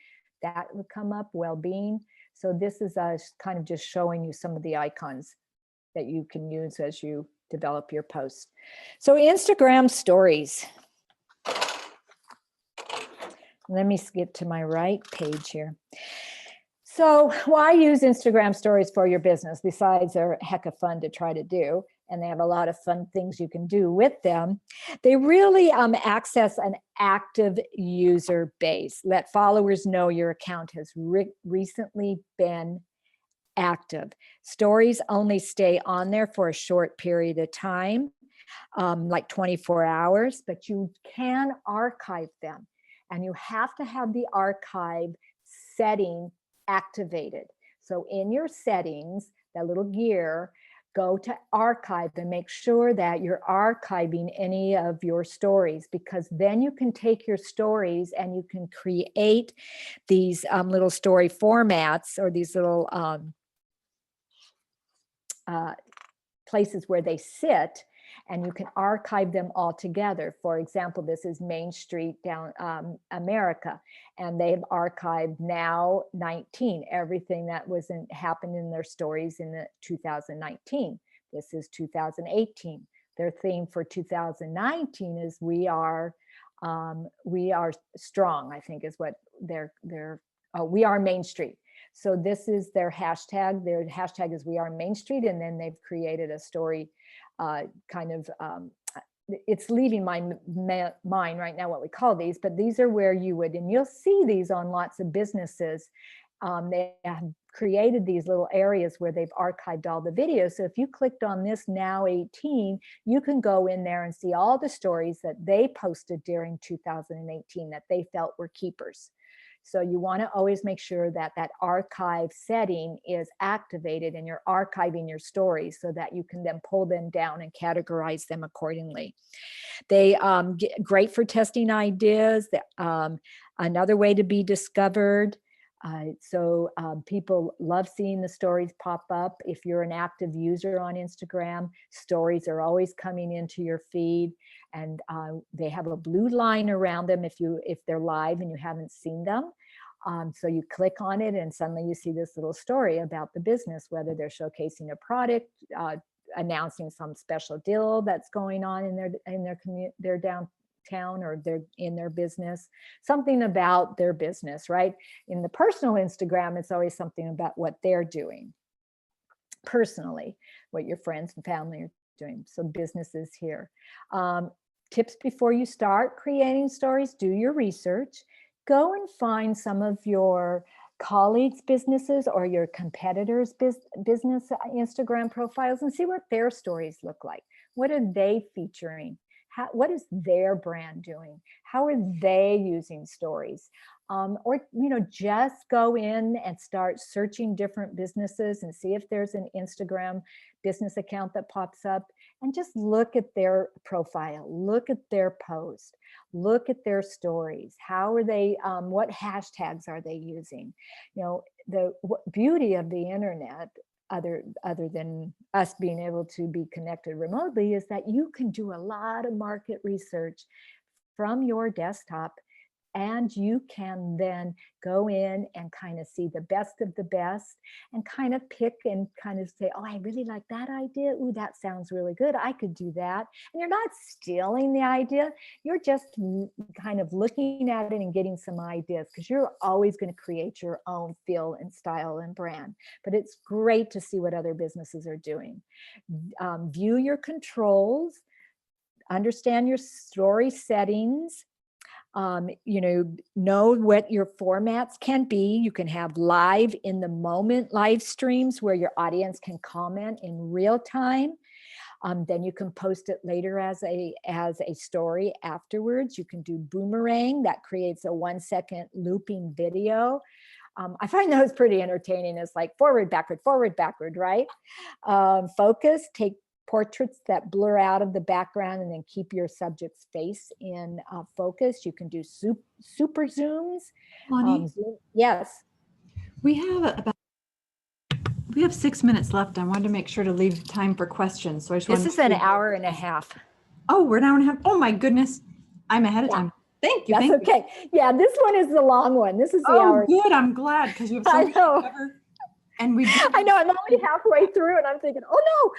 That would come up, well-being. So this is kind of just showing you some of the icons that you can use as you develop your post. So Instagram stories. Let me skip to my right page here. So why use Instagram stories for your business? Besides, they're a heck of fun to try to do. and they have a lot of fun things you can do with them. They really access an active user base. Let followers know your account has recently been active. Stories only stay on there for a short period of time, like 24 hours, but you can archive them. And you have to have the archive setting activated. So in your settings, that little gear, go to archive and make sure that you're archiving any of your stories, because then you can take your stories and you can create these little story formats, or these little places where they sit, and you can archive them all together. For example, this is Main Street down America, and they've archived now 19, everything that happened in their stories in the 2019. This is 2018. Their theme for 2019 is we are strong, I think is what we are Main Street. So this is their hashtag. Their hashtag is We Are Main Street. And then they've created a story it's leaving my mind right now what we call these, but these are where you would, and you'll see these on lots of businesses. They have created these little areas where they've archived all the videos. So if you clicked on this Now 18, you can go in there and see all the stories that they posted during 2018 that they felt were keepers. So you want to always make sure that that archive setting is activated and you're archiving your stories so that you can then pull them down and categorize them accordingly. They get great for testing ideas. Another way to be discovered. People love seeing the stories pop up. If you're an active user on Instagram, stories are always coming into your feed, and they have a blue line around them if they're live and you haven't seen them. So you click on it and suddenly you see this little story about the business, whether they're showcasing a product, announcing some special deal that's going on in their downtown, or they're in their business, something about their business, right? In the personal Instagram, it's always something about what they're doing personally, what your friends and family are doing. So businesses here. Tips before you start creating stories: do your research. Go and find some of your colleagues' businesses or your competitors' business Instagram profiles and see what their stories look like. What are they featuring? What is their brand doing? How are they using stories? Or just go in and start searching different businesses and see if there's an Instagram business account that pops up, and just look at their profile, look at their post, look at their stories. How are they, what hashtags are they using? The beauty of the internet, other than us being able to be connected remotely, is that you can do a lot of market research from your desktop, and you can then go in and kind of see the best of the best and kind of pick and kind of say, oh, I really like that idea. Ooh, that sounds really good. I could do that. And you're not stealing the idea. You're just kind of looking at it and getting some ideas, because you're always going to create your own feel and style and brand. But it's great to see what other businesses are doing. View your controls, understand your story settings. Know what your formats can be. You can have live in the moment live streams where your audience can comment in real time. Then you can post it later as a story afterwards. You can do boomerang, that creates a 1-second looping video. I find those pretty entertaining. It's like forward, backward, right? Focus, take portraits that blur out of the background and then keep your subject's face in focus. You can do super zooms. Lani, Yes. we have 6 minutes left. I wanted to make sure to leave time for questions. So I just This is an hour and a half. Oh, we're an hour and a half. Oh my goodness. I'm ahead of time. Thank you. That's okay. Yeah, this one is the long one. This is the hour. Oh, good. I'm glad, because you have so much to cover. And I know, I'm only halfway through and I'm thinking, oh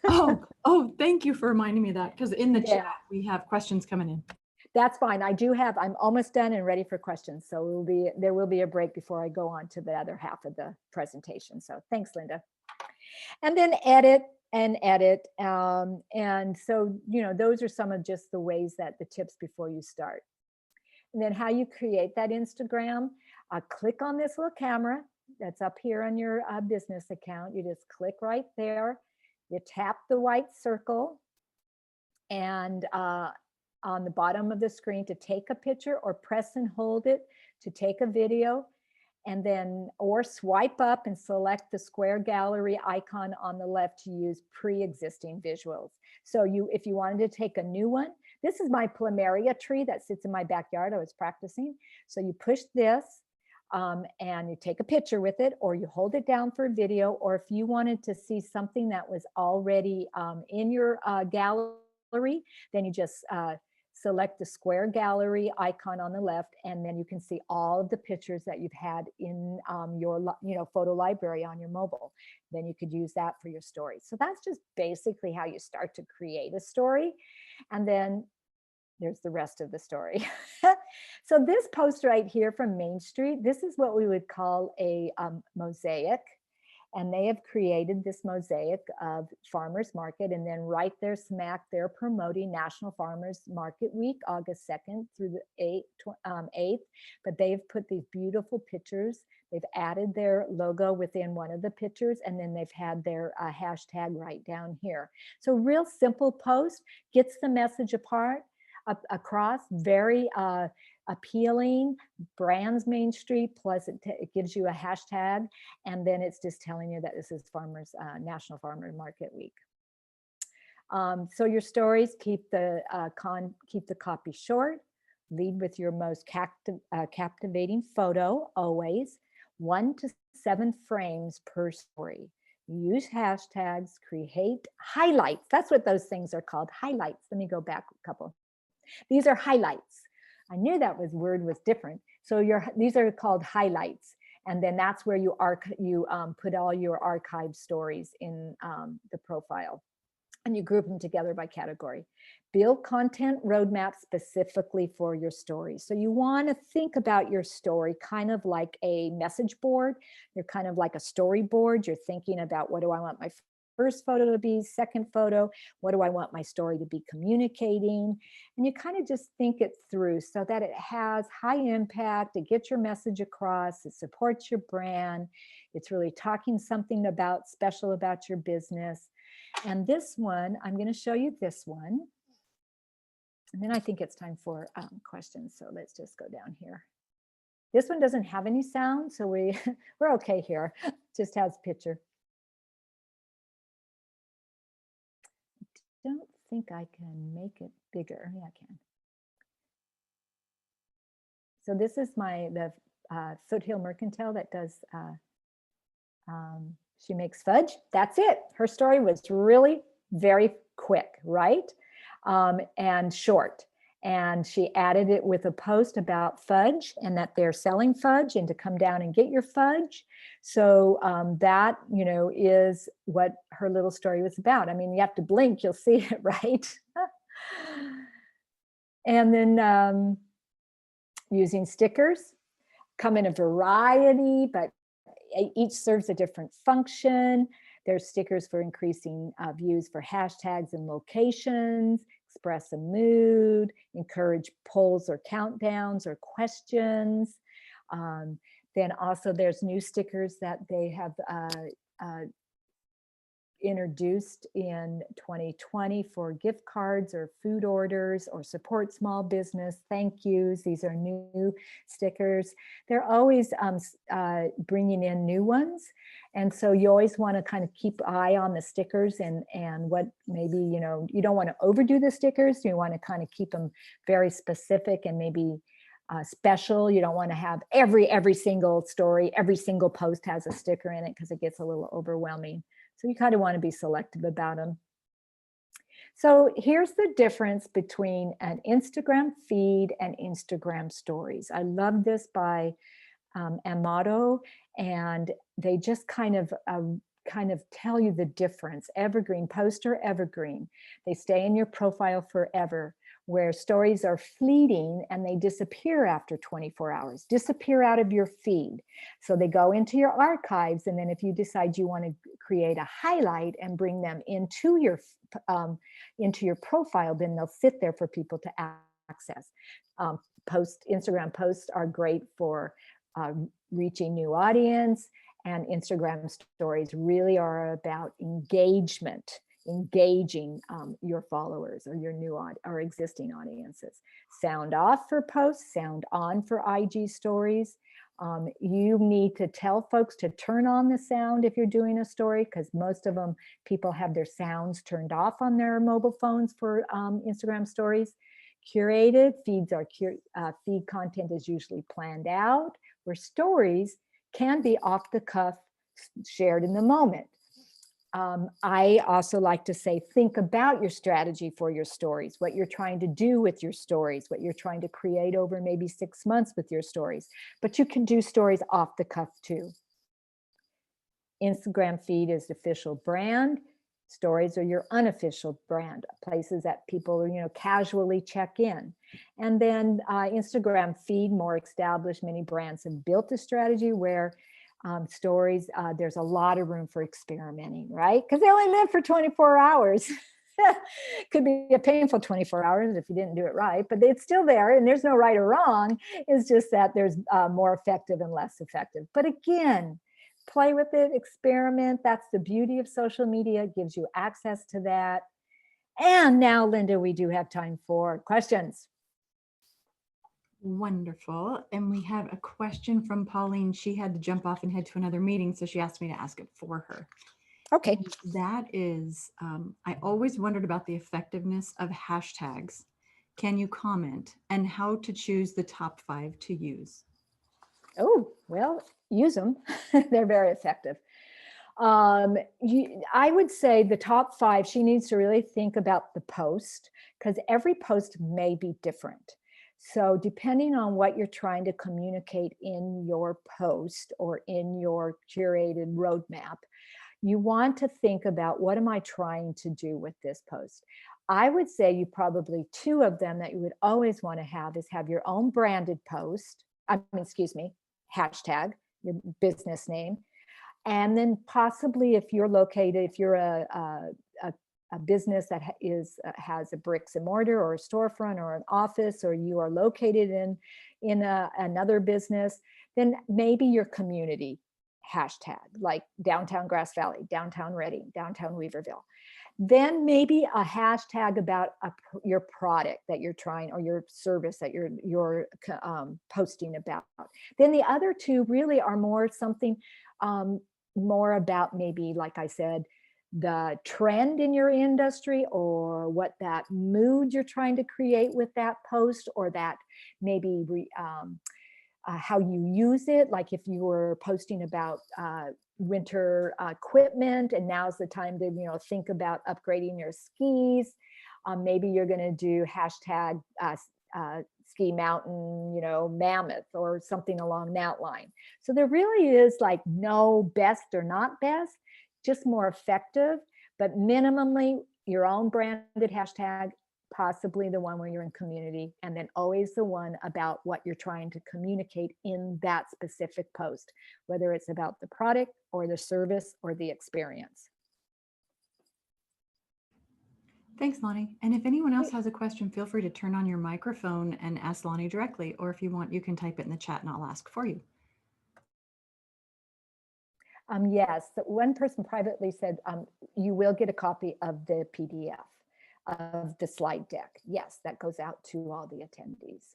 no. oh, thank you for reminding me of that, because in the chat we have questions coming in. That's fine. I'm almost done and ready for questions. So there will be a break before I go on to the other half of the presentation. So thanks, Linda. And then edit and edit. And so, those are some of just the ways that the tips before you start. And then how you create that Instagram, click on this little camera that's up here on your business account. You just click right there. You tap the white circle and on the bottom of the screen to take a picture, or press and hold it to take a video. And then, or swipe up and select the square gallery icon on the left to use pre-existing visuals. So if you wanted to take a new one, this is my plumeria tree that sits in my backyard. I was practicing. So you push this and you take a picture with it, or you hold it down for a video. Or if you wanted to see something that was already in your gallery, then you just select the square gallery icon on the left, and then you can see all of the pictures that you've had in your photo library on your mobile. Then you could use that for your story. So that's just basically how you start to create a story. And then there's the rest of the story. So this post right here from Main Street, this is what we would call a mosaic. And they have created this mosaic of farmers market, and then right there smack, they're promoting National Farmers Market Week, August 2nd through the 8th. But they've put these beautiful pictures. They've added their logo within one of the pictures, and then they've had their hashtag right down here. So real simple post, gets the message across, very appealing, brands Main Street, plus it gives you a hashtag, and then it's just telling you that this is National Farmers Market Week. So your stories, keep the copy short, lead with your most captivating photo, always 1 to 7 frames per story. Use hashtags, create highlights. That's what those things are called, highlights. Let me go back a couple. These are highlights. I knew that word was different. So these are called highlights. And then that's where you put all your archived stories in the profile. And you group them together by category. Build content roadmap specifically for your story. So you want to think about your story kind of like a message board. You're kind of like a storyboard. You're thinking about, what do I want my first photo to be, second photo, what do I want my story to be communicating? And you kind of just think it through so that it has high impact, it gets your message across, it supports your brand, it's really talking something special about your business. And this one, I'm going to show you this one. And then I think it's time for questions. So let's just go down here. This one doesn't have any sound, so we're okay here. Just has picture. Don't think I can make it bigger. Yeah, I can. So this is the Foothill Mercantile that does, she makes fudge. That's it. Her story was really very quick, right? And short. And she added it with a post about fudge and that they're selling fudge and to come down and get your fudge. So that, is what her little story was about. I mean, you have to blink, you'll see it, right? And then using stickers, come in a variety, but each serves a different function. There's stickers for increasing views for hashtags and locations, express a mood, encourage polls or countdowns or questions. Then also there's new stickers that they have introduced in 2020 for gift cards or food orders or support small business, thank yous. These are new stickers. They're always bringing in new ones. And so you always want to kind of keep an eye on the stickers and what maybe, you don't want to overdo the stickers. You want to kind of keep them very specific and maybe special. You don't want to have every single story, every single post has a sticker in it because it gets a little overwhelming. So you kind of want to be selective about them. So here's the difference between an Instagram feed and Instagram stories. I love this by Amato, and they just kind of tell you the difference. Evergreen, poster evergreen. They stay in your profile forever, where stories are fleeting and they disappear after 24 hours, disappear out of your feed. So they go into your archives, and then if you decide you want to create a highlight and bring them into your profile, then they'll sit there for people to access. Instagram posts are great for reaching new audience, and Instagram stories really are about engagement, engaging your followers or your new or existing audiences. Sound off for posts, sound on for IG stories. You need to tell folks to turn on the sound if you're doing a story, because most of them, people have their sounds turned off on their mobile phones for Instagram stories. Curated feeds are feed content is usually planned out, where stories can be off the cuff, shared in the moment. I also like to say, think about your strategy for your stories, what you're trying to do with your stories, what you're trying to create over maybe 6 months with your stories, but you can do stories off the cuff too. Instagram feed is the official brand. Stories are your unofficial brand, places that people, casually check in. And then Instagram feed, more established, many brands have built a strategy where stories, there's a lot of room for experimenting, right? Because they only live for 24 hours. Could be a painful 24 hours if you didn't do it right, but it's still there, and there's no right or wrong. It's just that there's more effective and less effective. But again, play with it, experiment. That's the beauty of social media. It gives you access to that. And now, Linda, we do have time for questions. Wonderful. And we have a question from Pauline. She had to jump off and head to another meeting, so she asked me to ask it for her. Okay. And that is, I always wondered about the effectiveness of hashtags. Can you comment, and how to choose the top 5 to use? Oh, well, use them. They're very effective. I would say the top 5, she needs to really think about the post, because every post may be different. So depending on what you're trying to communicate in your post or in your curated roadmap, you want to think about, what am I trying to do with this post? I would say you probably 2 of them that you would always want to have is have your own branded post, hashtag, your business name. And then possibly if you're a business that has a bricks and mortar or a storefront or an office, or you are located in another business, then maybe your community hashtag, like downtown Grass Valley, downtown Reading, downtown Weaverville. Then maybe a hashtag about your product that you're trying, or your service that you're posting about. Then the other 2 really are more something more about, maybe, like I said, the trend in your industry, or what that mood you're trying to create with that post, or that maybe how you use it. Like if you were posting about winter equipment, and now's the time to think about upgrading your skis. Maybe you're going to do hashtag ski mountain, mammoth, or something along that line. So there really is like no best or not best, just more effective, but minimally your own branded hashtag, possibly the one where you're in community, and then always the one about what you're trying to communicate in that specific post, whether it's about the product or the service or the experience. Thanks, Lani. And if anyone else has a question, feel free to turn on your microphone and ask Lani directly, or if you want, you can type it in the chat and I'll ask for you. Yes, one person privately said you will get a copy of the PDF of the slide deck. Yes, that goes out to all the attendees.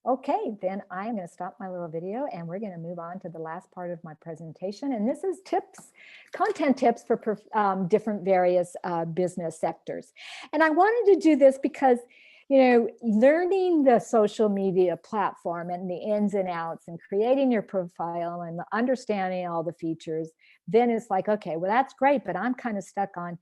Okay, then I'm going to stop my little video, and we're going to move on to the last part of my presentation. And this is tips, content tips for different various business sectors. And I wanted to do this because, learning the social media platform and the ins and outs, and creating your profile and understanding all the features, then it's like, okay, well, that's great, but I'm kind of stuck on,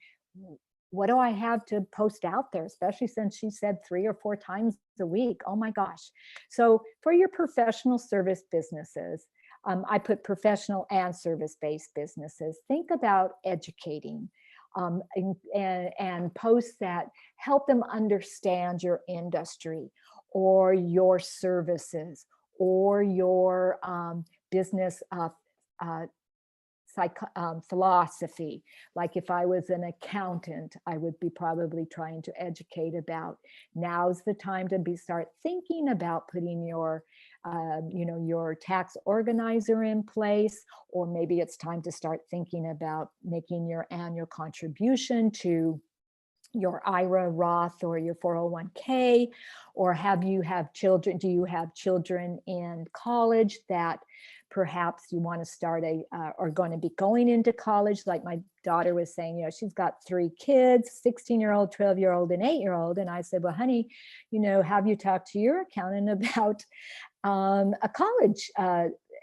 what do I have to post out there, especially since she said 3 or 4 times a week? Oh my gosh. So for your professional service businesses, I put professional and service-based businesses, think about educating and posts that help them understand your industry or your services or your business philosophy. Like if I was an accountant, I would be probably trying to educate about now's the time to start thinking about putting your your tax organizer in place, or maybe it's time to start thinking about making your annual contribution to your IRA, Roth, or your 401k, or do you have children in college that perhaps you want to start are going to be going into college? Like my daughter was saying, she's got 3 kids, 16-year-old, 12-year-old, and 8-year-old. And I said, well, honey, have you talked to your accountant about a college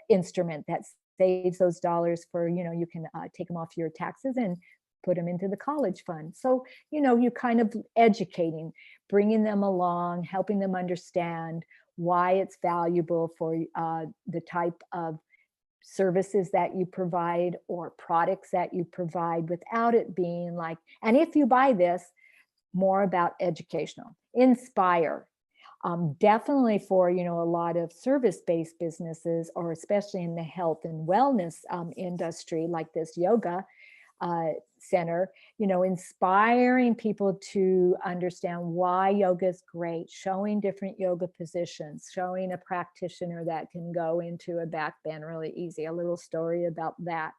instrument that saves those dollars for, you can take them off your taxes and put them into the college fund. So, you kind of educating, bringing them along, helping them understand why it's valuable for the type of services that you provide or products that you provide, without it being like, and if you buy this, more about educational, inspire. Definitely for, a lot of service-based businesses, or especially in the health and wellness industry, like this yoga center, inspiring people to understand why yoga is great, showing different yoga positions, showing a practitioner that can go into a back bend really easy, a little story about that.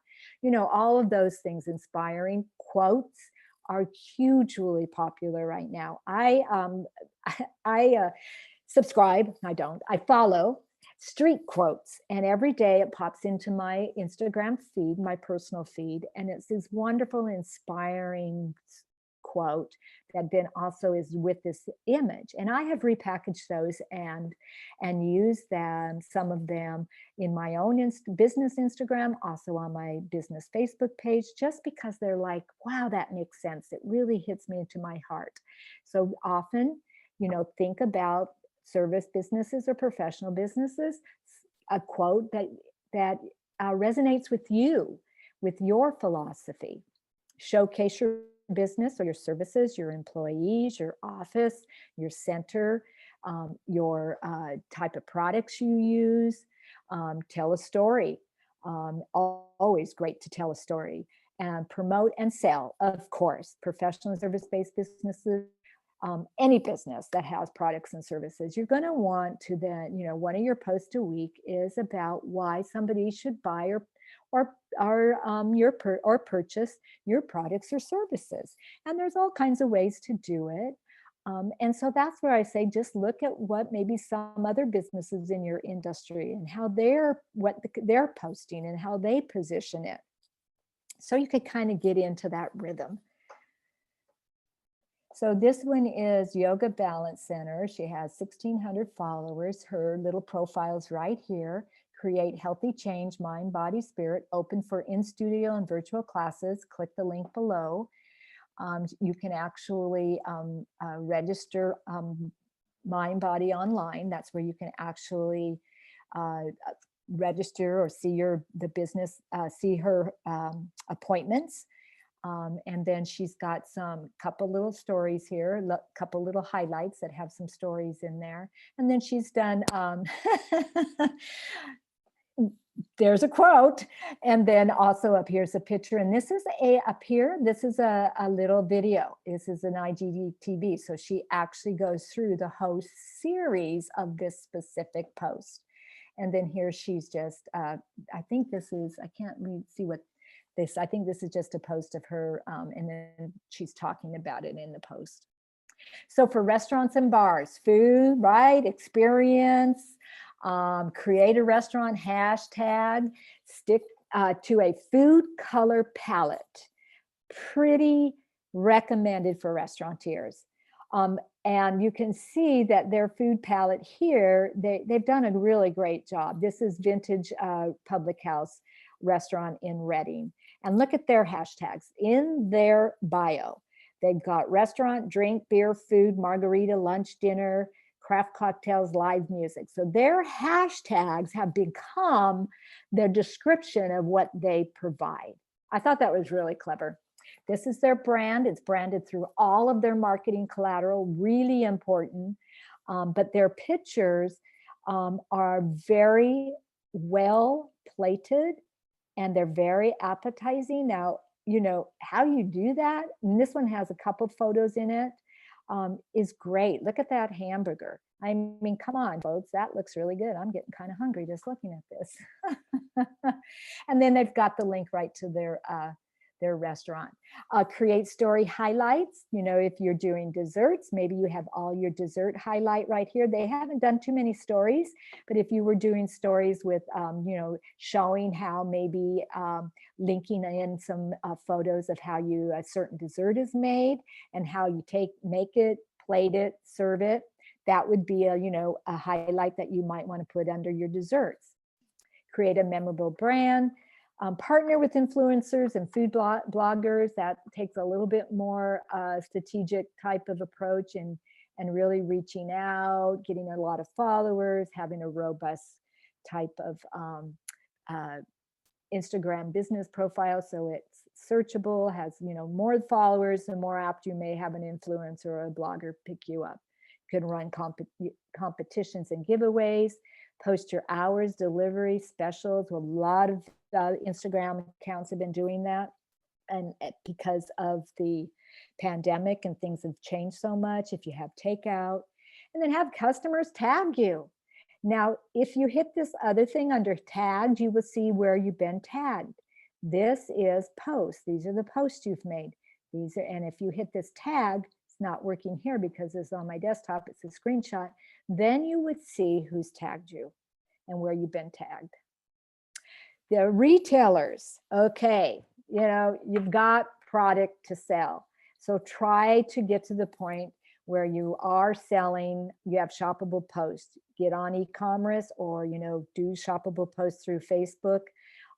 All of those things, inspiring quotes are hugely popular right now. I subscribe, I follow street quotes, and every day it pops into my Instagram feed, my personal feed, and it's this wonderful, inspiring quote that then also is with this image. And I have repackaged those and used them, some of them in my own business Instagram, also on my business Facebook page, just because they're like, wow, that makes sense. It really hits me into my heart. So often, think about service businesses or professional businesses, a quote that resonates with you, with your philosophy. Showcase your business or your services, your employees, your office, your center, your type of products you use. Tell a story. Always great to tell a story. And promote and sell, of course. Professional and service-based businesses, any business that has products and services, you're going to want to then, one of your posts a week is about why somebody should buy or purchase your products or services. And there's all kinds of ways to do it. And so that's where I say, just look at what maybe some other businesses in your industry and how they're posting and how they position it. So you could kind of get into that rhythm. So this one is Yoga Balance Center. She has 1,600 followers. Her little profile's right here. Create healthy change, mind, body, spirit, open for in-studio and virtual classes. Click the link below. You can actually register Mind Body online. That's where you can actually register or see the business, see her appointments. And then she's got couple little stories here, couple little highlights that have some stories in there. And then she's done, there's a quote, and then also up here's a picture. And this is this is a little video. This is an IGTV. So she actually goes through the whole series of this specific post. And then here she's just, I think this is, I can't really see what this, I think this is just a post of her, and then she's talking about it in the post. So for restaurants and bars, food, right, experience, create a restaurant hashtag, stick to a food color palette. Pretty recommended for restaurateurs. And you can see that their food palette here, they've done a really great job. This is Vintage Public House restaurant in Reading. And look at their hashtags in their bio. They've got restaurant, drink, beer, food, margarita, lunch, dinner, craft cocktails, live music. So their hashtags have become their description of what they provide. I thought that was really clever. This is their brand. It's branded through all of their marketing collateral, really important. But their pictures are very well plated and they're very appetizing. Now, you know, how you do that, and this one has a couple photos in it, is great. Look at that hamburger. I mean, come on, folks, that looks really good. I'm getting kind of hungry just looking at this. And then they've got the link right to their restaurant. Create story highlights. You know, if you're doing desserts, maybe you have all your dessert highlight right here. They haven't done too many stories, but if you were doing stories with, you know, showing how maybe linking in some photos of how a certain dessert is made and how you make it, plate it, serve it, that would be a, you know, a highlight that you might want to put under your desserts. Create a memorable brand. Partner with influencers and food bloggers. That takes a little bit more strategic type of approach and really reaching out, getting a lot of followers, having a robust type of Instagram business profile, so it's searchable, has, you know, more followers, the more apt you may have an influencer or a blogger pick you up. You can run competitions and giveaways, post your hours, delivery specials. A lot of Instagram accounts have been doing that, and because of the pandemic and things have changed so much, if you have takeout, and then have customers tag you. Now, if you hit this other thing under tagged, you will see where you've been tagged. This is posts. These are the posts you've made. These are, and if you hit this tag, it's not working here because it's on my desktop, it's a screenshot, then you would see who's tagged you and where you've been tagged. The retailers, okay, you know, you've got product to sell. So try to get to the point where you are selling, you have shoppable posts, get on e-commerce, or, you know, do shoppable posts through Facebook.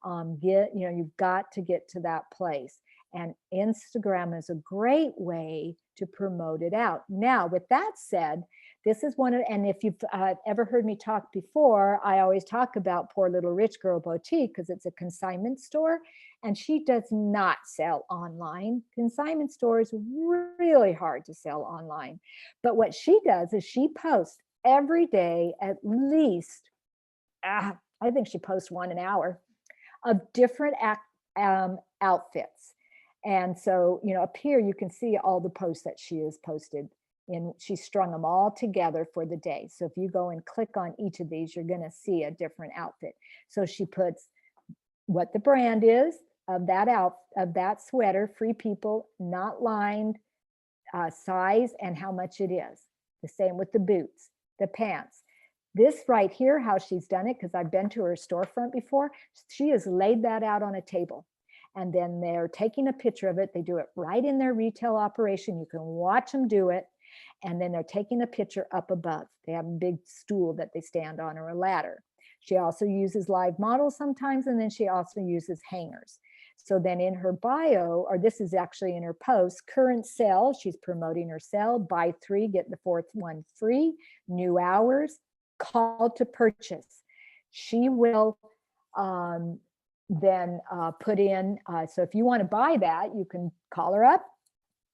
You know, you've got to get to that place. And Instagram is a great way to promote it out. Now, with that said, this is one of, and if you've ever heard me talk before, I always talk about Poor Little Rich Girl Boutique because it's a consignment store and she does not sell online. Consignment stores really hard to sell online. But what she does is she posts every day at least, I think she posts one an hour of different outfits. And so, you know, up here you can see all the posts that she has posted. And she's strung them all together for the day. So if you go and click on each of these, you're going to see a different outfit. So she puts what the brand is of that sweater, Free People, not lined, size, and how much it is. The same with the boots, the pants. This right here, how she's done it, because I've been to her storefront before, she has laid that out on a table. And then they're taking a picture of it. They do it right in their retail operation. You can watch them do it. And then they're taking a picture up above. They have a big stool that they stand on or a ladder. She also uses live models sometimes, and then she also uses hangers. So then in her bio, or this is actually in her post, current sale, she's promoting her sale, buy 3, get the 4th one free, new hours, call to purchase. She will then put in, so if you want to buy that, you can call her up,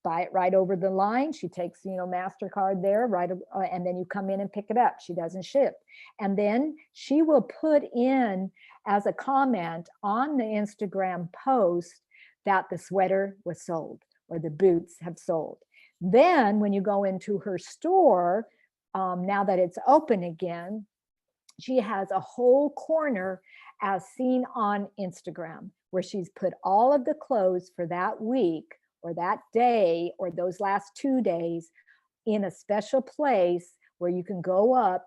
buy it right over the line. She takes, you know, MasterCard there, right, and then you come in and pick it up. She doesn't ship. And then she will put in as a comment on the Instagram post that the sweater was sold or the boots have sold. Then when you go into her store, now that it's open again, she has a whole corner as seen on Instagram where she's put all of the clothes for that week or that day or those last 2 days in a special place where you can go up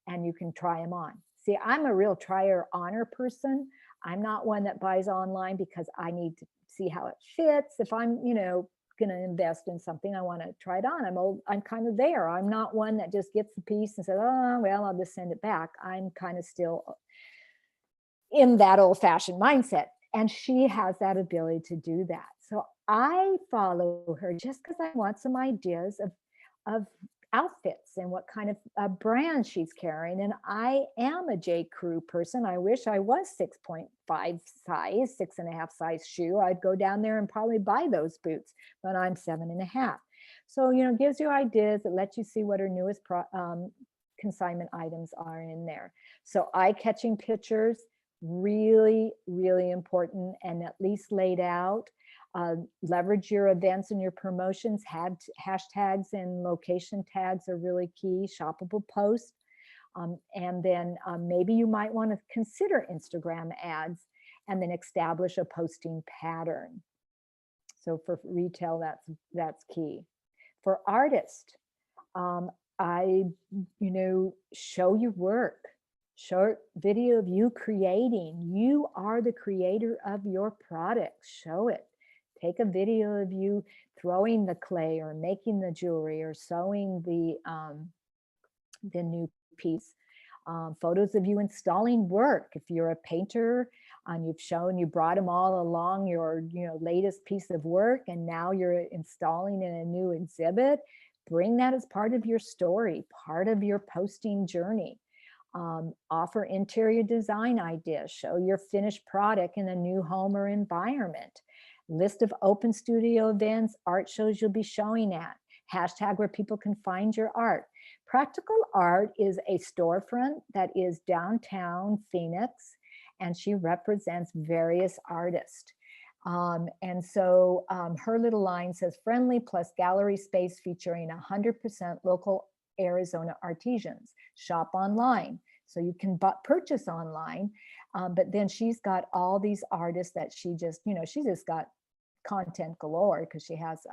and you can try them on. See, I'm a real trier honor person. I'm not one that buys online because I need to see how it fits. If I'm, you know, going to invest in something, I want to try it on. I'm kind of there. I'm not one that just gets the piece and says, oh, well, I'll just send it back. I'm kind of still in that old-fashioned mindset. And she has that ability to do that. So I follow her just because I want some ideas of outfits and what kind of brand she's carrying. And I am a J. Crew person. I wish I was 6.5 size, 6.5 size shoe. I'd go down there and probably buy those boots, but I'm 7.5. So, you know, gives you ideas. It lets you see what her newest consignment items are in there. So eye-catching pictures Really, really important, and at least laid out. Leverage your events and your promotions. Hashtags and location tags are really key. Shoppable posts. And then maybe you might want to consider Instagram ads, and then establish a posting pattern. So for retail, that's key. For artists, show your work. Short video of you creating. You are the creator of your product. Show it. Take a video of you throwing the clay or making the jewelry or sewing the new piece. Photos of you installing work. If you're a painter and you brought them all along your latest piece of work, and now you're installing in a new exhibit, bring that as part of your story, part of your posting journey. Offer interior design ideas. Show your finished product in a new home or environment. List of open studio events, art shows you'll be showing at. Hashtag where people can find your art. Practical Art is a storefront that is downtown Phoenix, and she represents various artists. And so her little line says, friendly plus gallery space featuring 100% local Arizona artisans. Shop online. So you can purchase online, but then she's got all these artists that she's just got content galore, because she has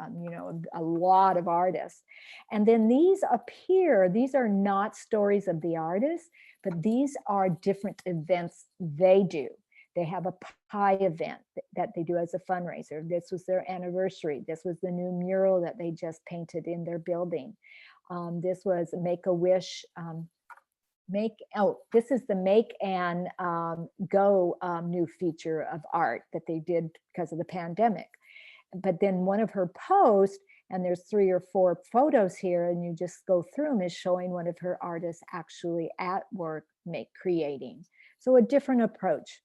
a lot of artists. And then these appear, these are not stories of the artists, but these are different events they do. They have a pie event that they do as a fundraiser. This was their anniversary. This was the new mural that they just painted in their building. This was Make-A-Wish. This is the Make and Go new feature of art that they did because of the pandemic. But then one of her posts, and there's 3 or 4 photos here, and you just go through them, is showing one of her artists actually at work creating. So a different approach.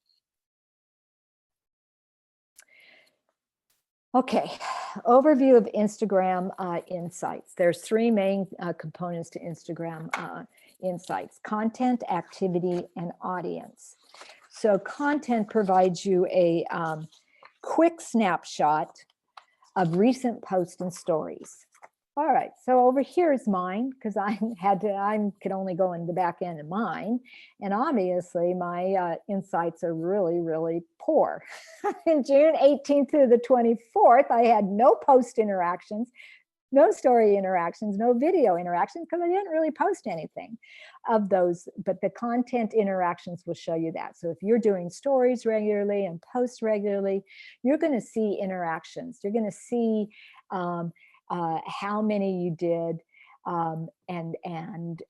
Okay, overview of Instagram insights. There's 3 main components to Instagram insights: content, activity, and audience. So content provides you a quick snapshot of recent posts and stories. All right, so over here is mine, because I could only go in the back end of mine. And obviously my insights are really, really poor. In June 18th through the 24th, I had no post interactions, no story interactions, no video interactions, because I didn't really post anything of those, but the content interactions will show you that. So if you're doing stories regularly and posts regularly, you're going to see interactions. You're going to see how many you did and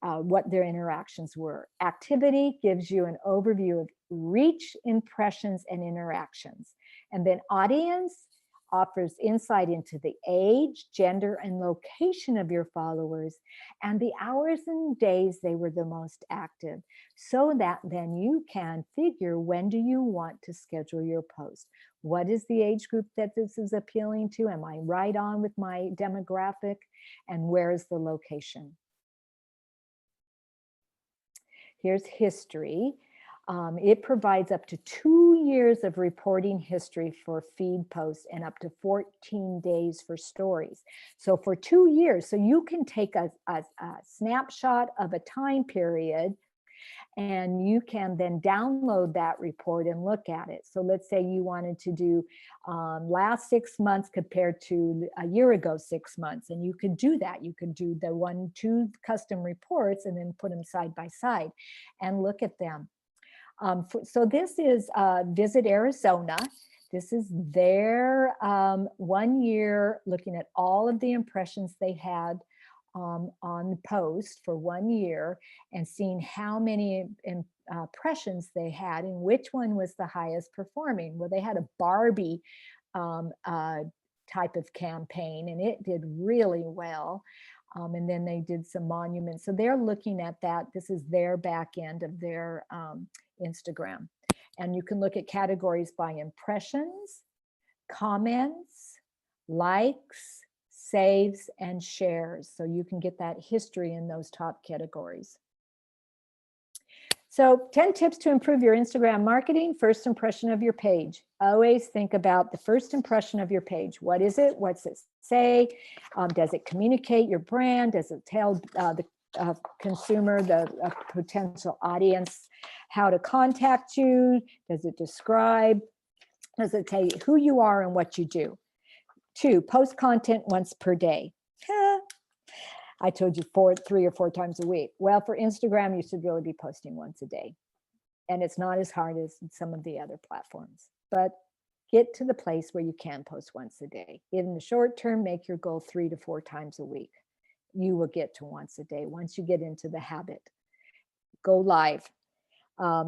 what their interactions were. Activity gives you an overview of reach, impressions, and interactions. And then audience offers insight into the age, gender, and location of your followers and the hours and days they were the most active, so that then you can figure, when do you want to schedule your post? What is the age group that this is appealing to? Am I right on with my demographic? And where is the location? Here's history. It provides up to 2 years of reporting history for feed posts and up to 14 days for stories. So for 2 years, so you can take a snapshot of a time period, and you can then download that report and look at it. So let's say you wanted to do last 6 months compared to a year ago 6 months, and you could do that. You could do the 2 custom reports and then put them side by side and look at them. So this is Visit Arizona. This is their 1 year, looking at all of the impressions they had on the post for 1 year, and seeing how many impressions they had and which one was the highest performing. Well, they had a Barbie type of campaign, and it did really well. And then they did some monuments. So they're looking at that. This is their back end of their Instagram. And you can look at categories by impressions, comments, likes, saves, and shares. So you can get that history in those top categories. So 10 tips to improve your Instagram marketing. First impression of your page. Always think about the first impression of your page. What is it? What's it say? Does it communicate your brand? Does it tell the consumer, the potential audience, how to contact you? Does it describe? Does it tell you who you are and what you do? 2, post content once per day. I told you 3 or 4 times a week. Well, for Instagram, you should really be posting once a day. And it's not as hard as some of the other platforms, but get to the place where you can post once a day. In the short term, make your goal 3 to 4 times a week. You will get to once a day once you get into the habit. Go live.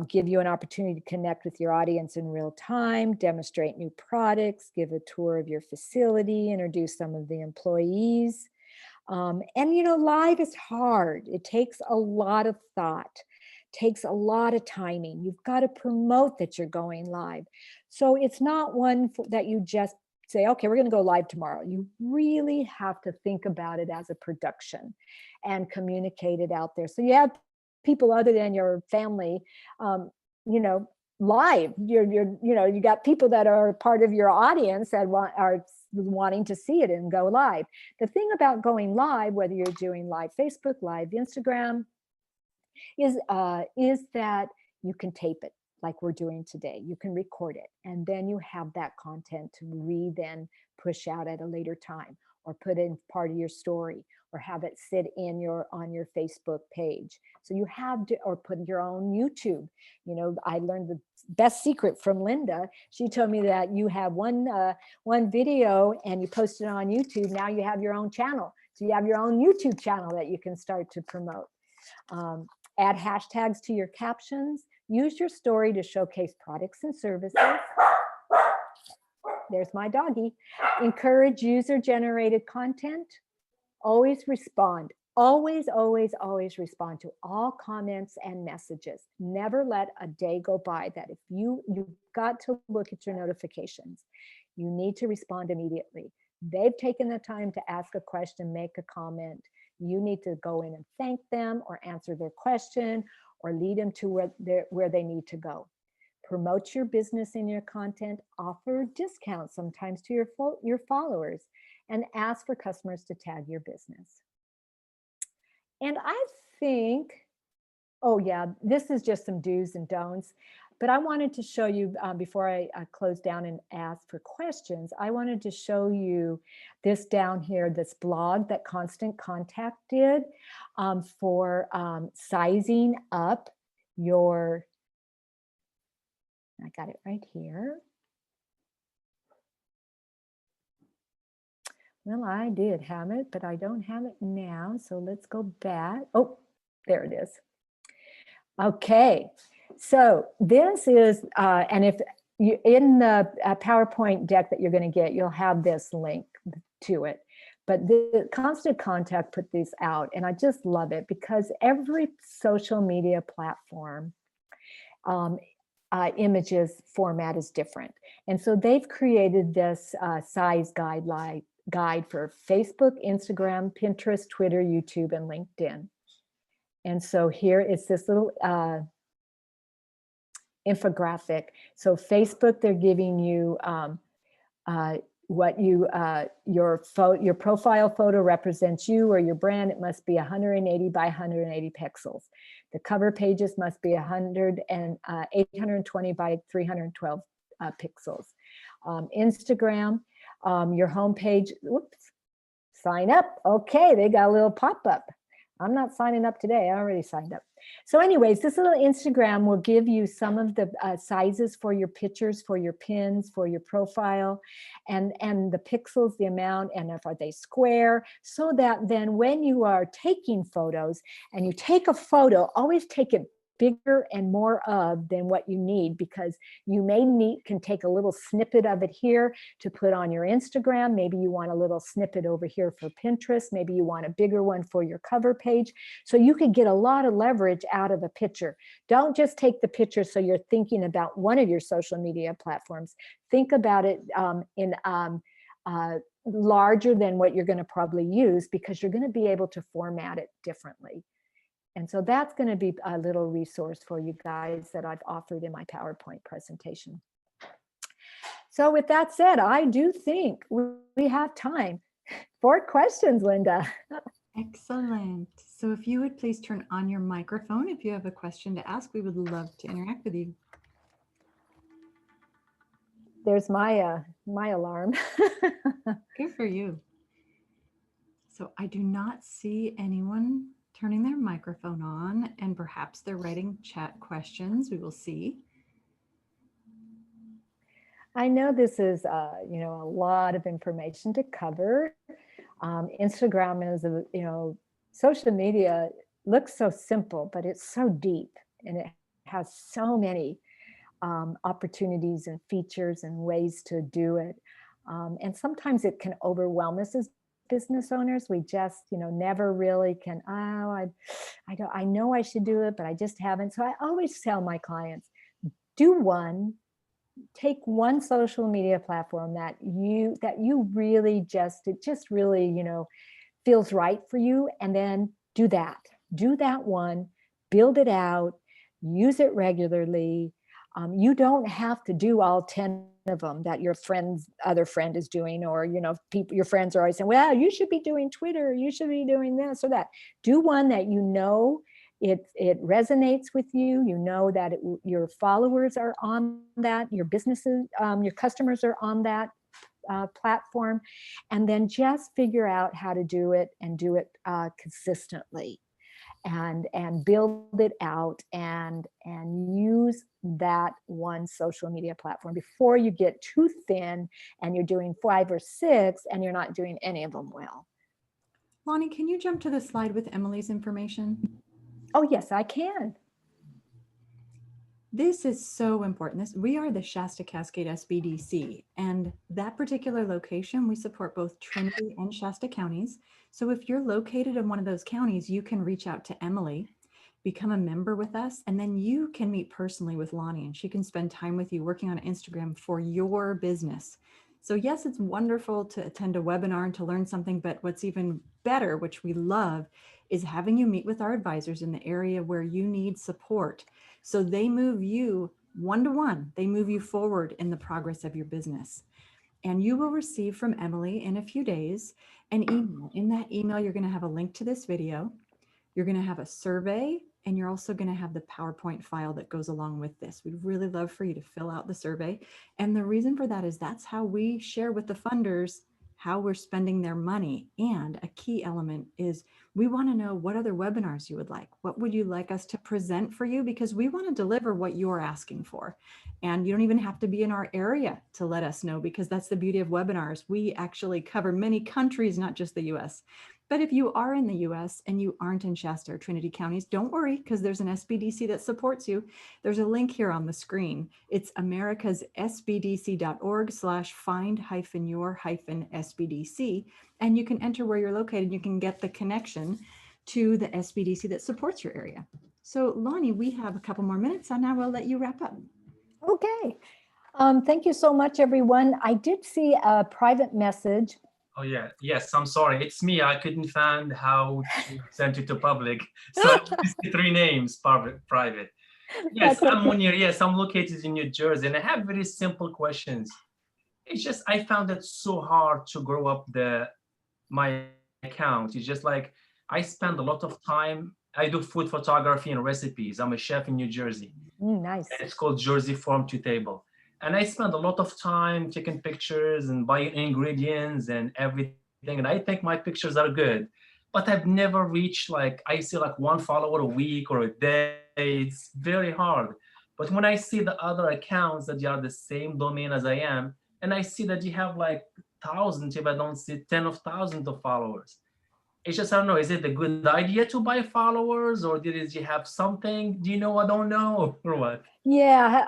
Give you an opportunity to connect with your audience in real time, demonstrate new products, give a tour of your facility, introduce some of the employees. And live is hard. It takes a lot of thought, takes a lot of timing. You've got to promote that you're going live. So it's not one that you just say, okay, we're going to go live tomorrow. You really have to think about it as a production and communicate it out there. So you have people other than your family, live. You got people that are part of your audience that are wanting to see it and go live. The thing about going live, whether you're doing live Facebook, live Instagram, is that you can tape it like we're doing today. You can record it, and then you have that content to then push out at a later time, or put in part of your story, or have it sit on your Facebook page. So you have to, or put your own YouTube. I learned the best secret from Linda. She told me that you have one video and you post it on YouTube. Now you have your own channel. So you have your own YouTube channel that you can start to promote. Add hashtags to your captions. Use your story to showcase products and services. There's my doggy. Encourage user-generated content. Always respond. Always, always, always respond to all comments and messages. Never let a day go by that if you've got to look at your notifications. You need to respond immediately. They've taken the time to ask a question, make a comment. You need to go in and thank them, or answer their question, or lead them to where they need to go. Promote your business in your content. Offer discounts sometimes to your followers, and ask for customers to tag your business. And I think, oh yeah, this is just some do's and don'ts, but I wanted to show you, before I close down and ask for questions, I wanted to show you this down here, this blog that Constant Contact did for sizing up your, I got it right here. Well, I did have it, but I don't have it now. So let's go back. Oh, there it is. Okay, so this is, and if you in the PowerPoint deck that you're going to get, you'll have this link to it. But the Constant Contact put these out, and I just love it because every social media platform images format is different. And so they've created this size guide for Facebook, Instagram, Pinterest, Twitter, YouTube, and LinkedIn. And so here is this little infographic. So Facebook, they're giving you what your profile photo represents you or your brand. It must be 180 by 180 pixels. The cover pages must be 820 by 312 pixels. Instagram, your homepage, whoops, sign up. Okay, they got a little pop-up. I'm not signing up today. I already signed up. So anyways, this little Instagram will give you some of the sizes for your pictures, for your pins, for your profile, and the pixels, the amount, and if are they square, so that then when you are taking photos and you take a photo, always take it bigger and more of than what you need, because you can take a little snippet of it here to put on your Instagram. Maybe you want a little snippet over here for Pinterest. Maybe you want a bigger one for your cover page. So you could get a lot of leverage out of a picture. Don't just take the picture so you're thinking about one of your social media platforms. Think about it in larger than what you're going to probably use, because you're going to be able to format it differently. And so that's going to be a little resource for you guys that I've offered in my PowerPoint presentation. So with that said, I do think we have time for questions, Linda. Excellent. So if you would please turn on your microphone if you have a question to ask, we would love to interact with you. There's my alarm. Good for you. So I do not see anyone turning their microphone on, and perhaps they're writing chat questions. We will see. I know this is, a lot of information to cover. Instagram is, social media looks so simple, but it's so deep, and it has so many opportunities and features and ways to do it. And sometimes it can overwhelm us as business owners. We just, never really can, I know I should do it, but I just haven't. So I always tell my clients, take one social media platform that you really it just really, feels right for you. And then do that one, build it out, use it regularly. You don't have to do all 10 of them that your other friend is doing, or, your friends are always saying, well, you should be doing Twitter, you should be doing this or that. Do one that it resonates with you, that your followers are on that, your businesses, your customers are on that platform, and then just figure out how to do it and do it consistently, and build it out and use that one social media platform before you get too thin and you're doing 5 or 6 and you're not doing any of them well. Lani, can you jump to the slide with Emily's information? Oh, yes, I can. This is so important. We are the Shasta-Cascade SBDC, and that particular location, we support both Trinity and Shasta counties. So if you're located in one of those counties, you can reach out to Emily, become a member with us, and then you can meet personally with Lani, and she can spend time with you working on Instagram for your business. So yes, it's wonderful to attend a webinar and to learn something, but what's even better, which we love, is having you meet with our advisors in the area where you need support. So they move you one-to-one, they move you forward in the progress of your business. And you will receive from Emily in a few days an email. In that email, you're going to have a link to this video. You're going to have a survey, and you're also going to have the PowerPoint file that goes along with this. We'd really love for you to fill out the survey. And the reason for that is that's how we share with the funders how we're spending their money. And a key element is we want to know what other webinars you would like. What would you like us to present for you? Because we want to deliver what you're asking for. And you don't even have to be in our area to let us know, because that's the beauty of webinars. We actually cover many countries, not just the US. But if you are in the US and you aren't in Shasta or Trinity counties, don't worry, because there's an SBDC that supports you. There's a link here on the screen. It's americassbdc.org/find-your-SBDC. And you can enter where you're located. You can get the connection to the SBDC that supports your area. So Lani, we have a couple more minutes, and now we'll let you wrap up. Okay. Thank you so much, everyone. I did see a private message. Oh yeah, yes, I'm sorry. It's me. I couldn't find how to send it to public. So I see 3 names, private. Yes, Okay. I'm Munir. Yes, I'm located in New Jersey, and I have very simple questions. It's just I found it so hard to grow up my account. It's just like I spend a lot of time. I do food photography and recipes. I'm a chef in New Jersey. Nice. And it's called Jersey Farm to Table. And I spend a lot of time taking pictures and buying ingredients and everything. And I think my pictures are good, but I've never reached I see 1 follower a week or a day. It's very hard. But when I see the other accounts that are the same domain as I am, and I see that you have thousands, if I don't see 10 of thousands of followers, it's just, I don't know, is it a good idea to buy followers, or did you have something? Do you know? I don't know, or what? Yeah,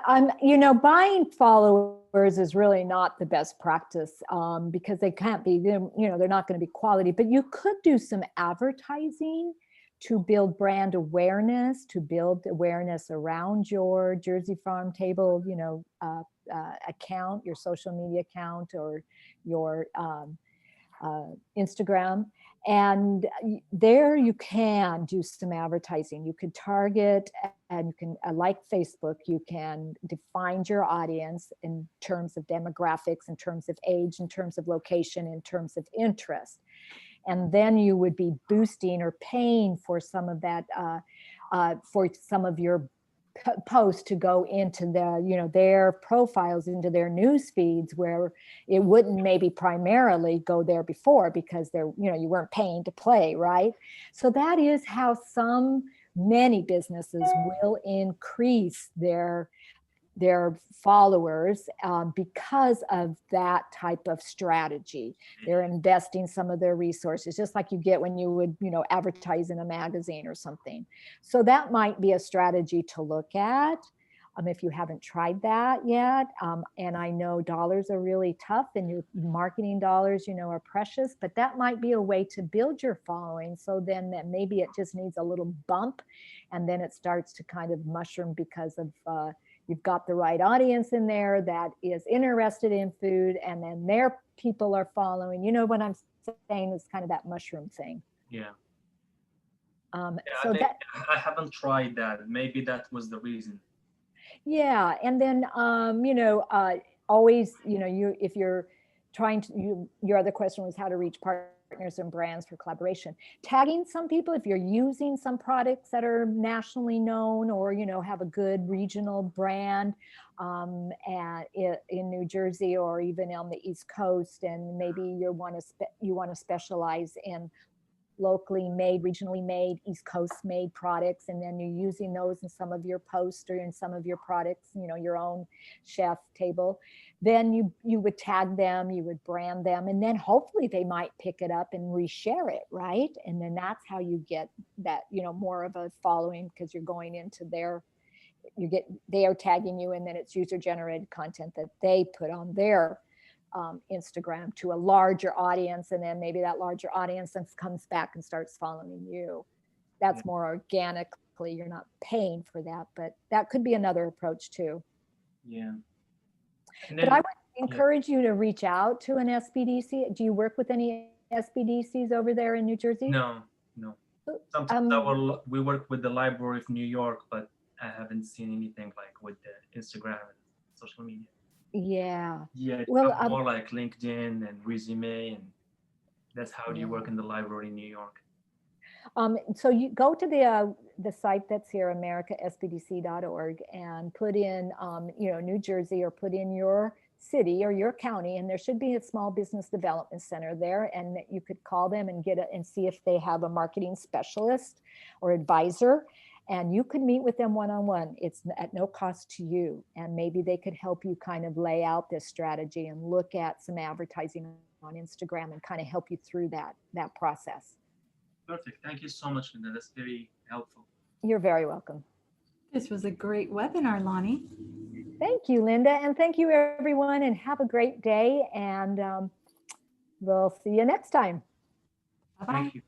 buying followers is really not the best practice, because they can't be, they're not going to be quality, but you could do some advertising to build brand awareness, to build awareness around your Jersey Farm Table, account, your social media account, or your Instagram. And there you can do some advertising. You could target, and you can, like Facebook, you can define your audience in terms of demographics, in terms of age, in terms of location, in terms of interest. And then you would be boosting or paying for some of that, for some of your posts to go into their profiles, into their news feeds, where it wouldn't maybe primarily go there before, because you weren't paying to play, right? So that is how many businesses will increase their followers because of that type of strategy. They're investing some of their resources, just like you get when you would, advertise in a magazine or something. So that might be a strategy to look at if you haven't tried that yet. And I know dollars are really tough, and your marketing dollars, are precious, but that might be a way to build your following. So then that maybe it just needs a little bump, and then it starts to kind of mushroom because of you've got the right audience in there that is interested in food, and then their people are following. You know what I'm saying? It's kind of that mushroom thing. Yeah. So that I haven't tried that. Maybe that was the reason. Yeah, and then always, if you're trying to, your other question was how to reach partners and brands for collaboration. Tagging some people, if you're using some products that are nationally known, or have a good regional brand in New Jersey, or even on the East Coast, and maybe you want to specialize in locally made, regionally made, East Coast made products, and then you're using those in some of your posts or in some of your products, your own chef table, then you would tag them, you would brand them, and then hopefully they might pick it up and reshare it, right? And then that's how you get that, more of a following, because you're going into they are tagging you, and then it's user generated content that they put on their Instagram to a larger audience, and then maybe that larger audience then comes back and starts following you. That's more organically. You're not paying for that, but that could be another approach too. Yeah. But I would encourage you to reach out to an SBDC. Do you work with any SBDCs over there in New Jersey? No. Sometimes we work with the Library of New York, but I haven't seen anything like with the Instagram and social media. Yeah. Yeah, well, more like LinkedIn and resume, and that's how you work in the library in New York. So you go to the site that's here, americasbdc.org, and put in, New Jersey, or put in your city or your county, and there should be a small business development center there, and you could call them and and see if they have a marketing specialist or advisor. And you could meet with them one-on-one. It's at no cost to you. And maybe they could help you kind of lay out this strategy and look at some advertising on Instagram and kind of help you through that process. Perfect. Thank you so much, Linda. That's very helpful. You're very welcome. This was a great webinar, Lani. Thank you, Linda. And thank you, everyone. And have a great day. And we'll see you next time. Bye-bye. Thank you.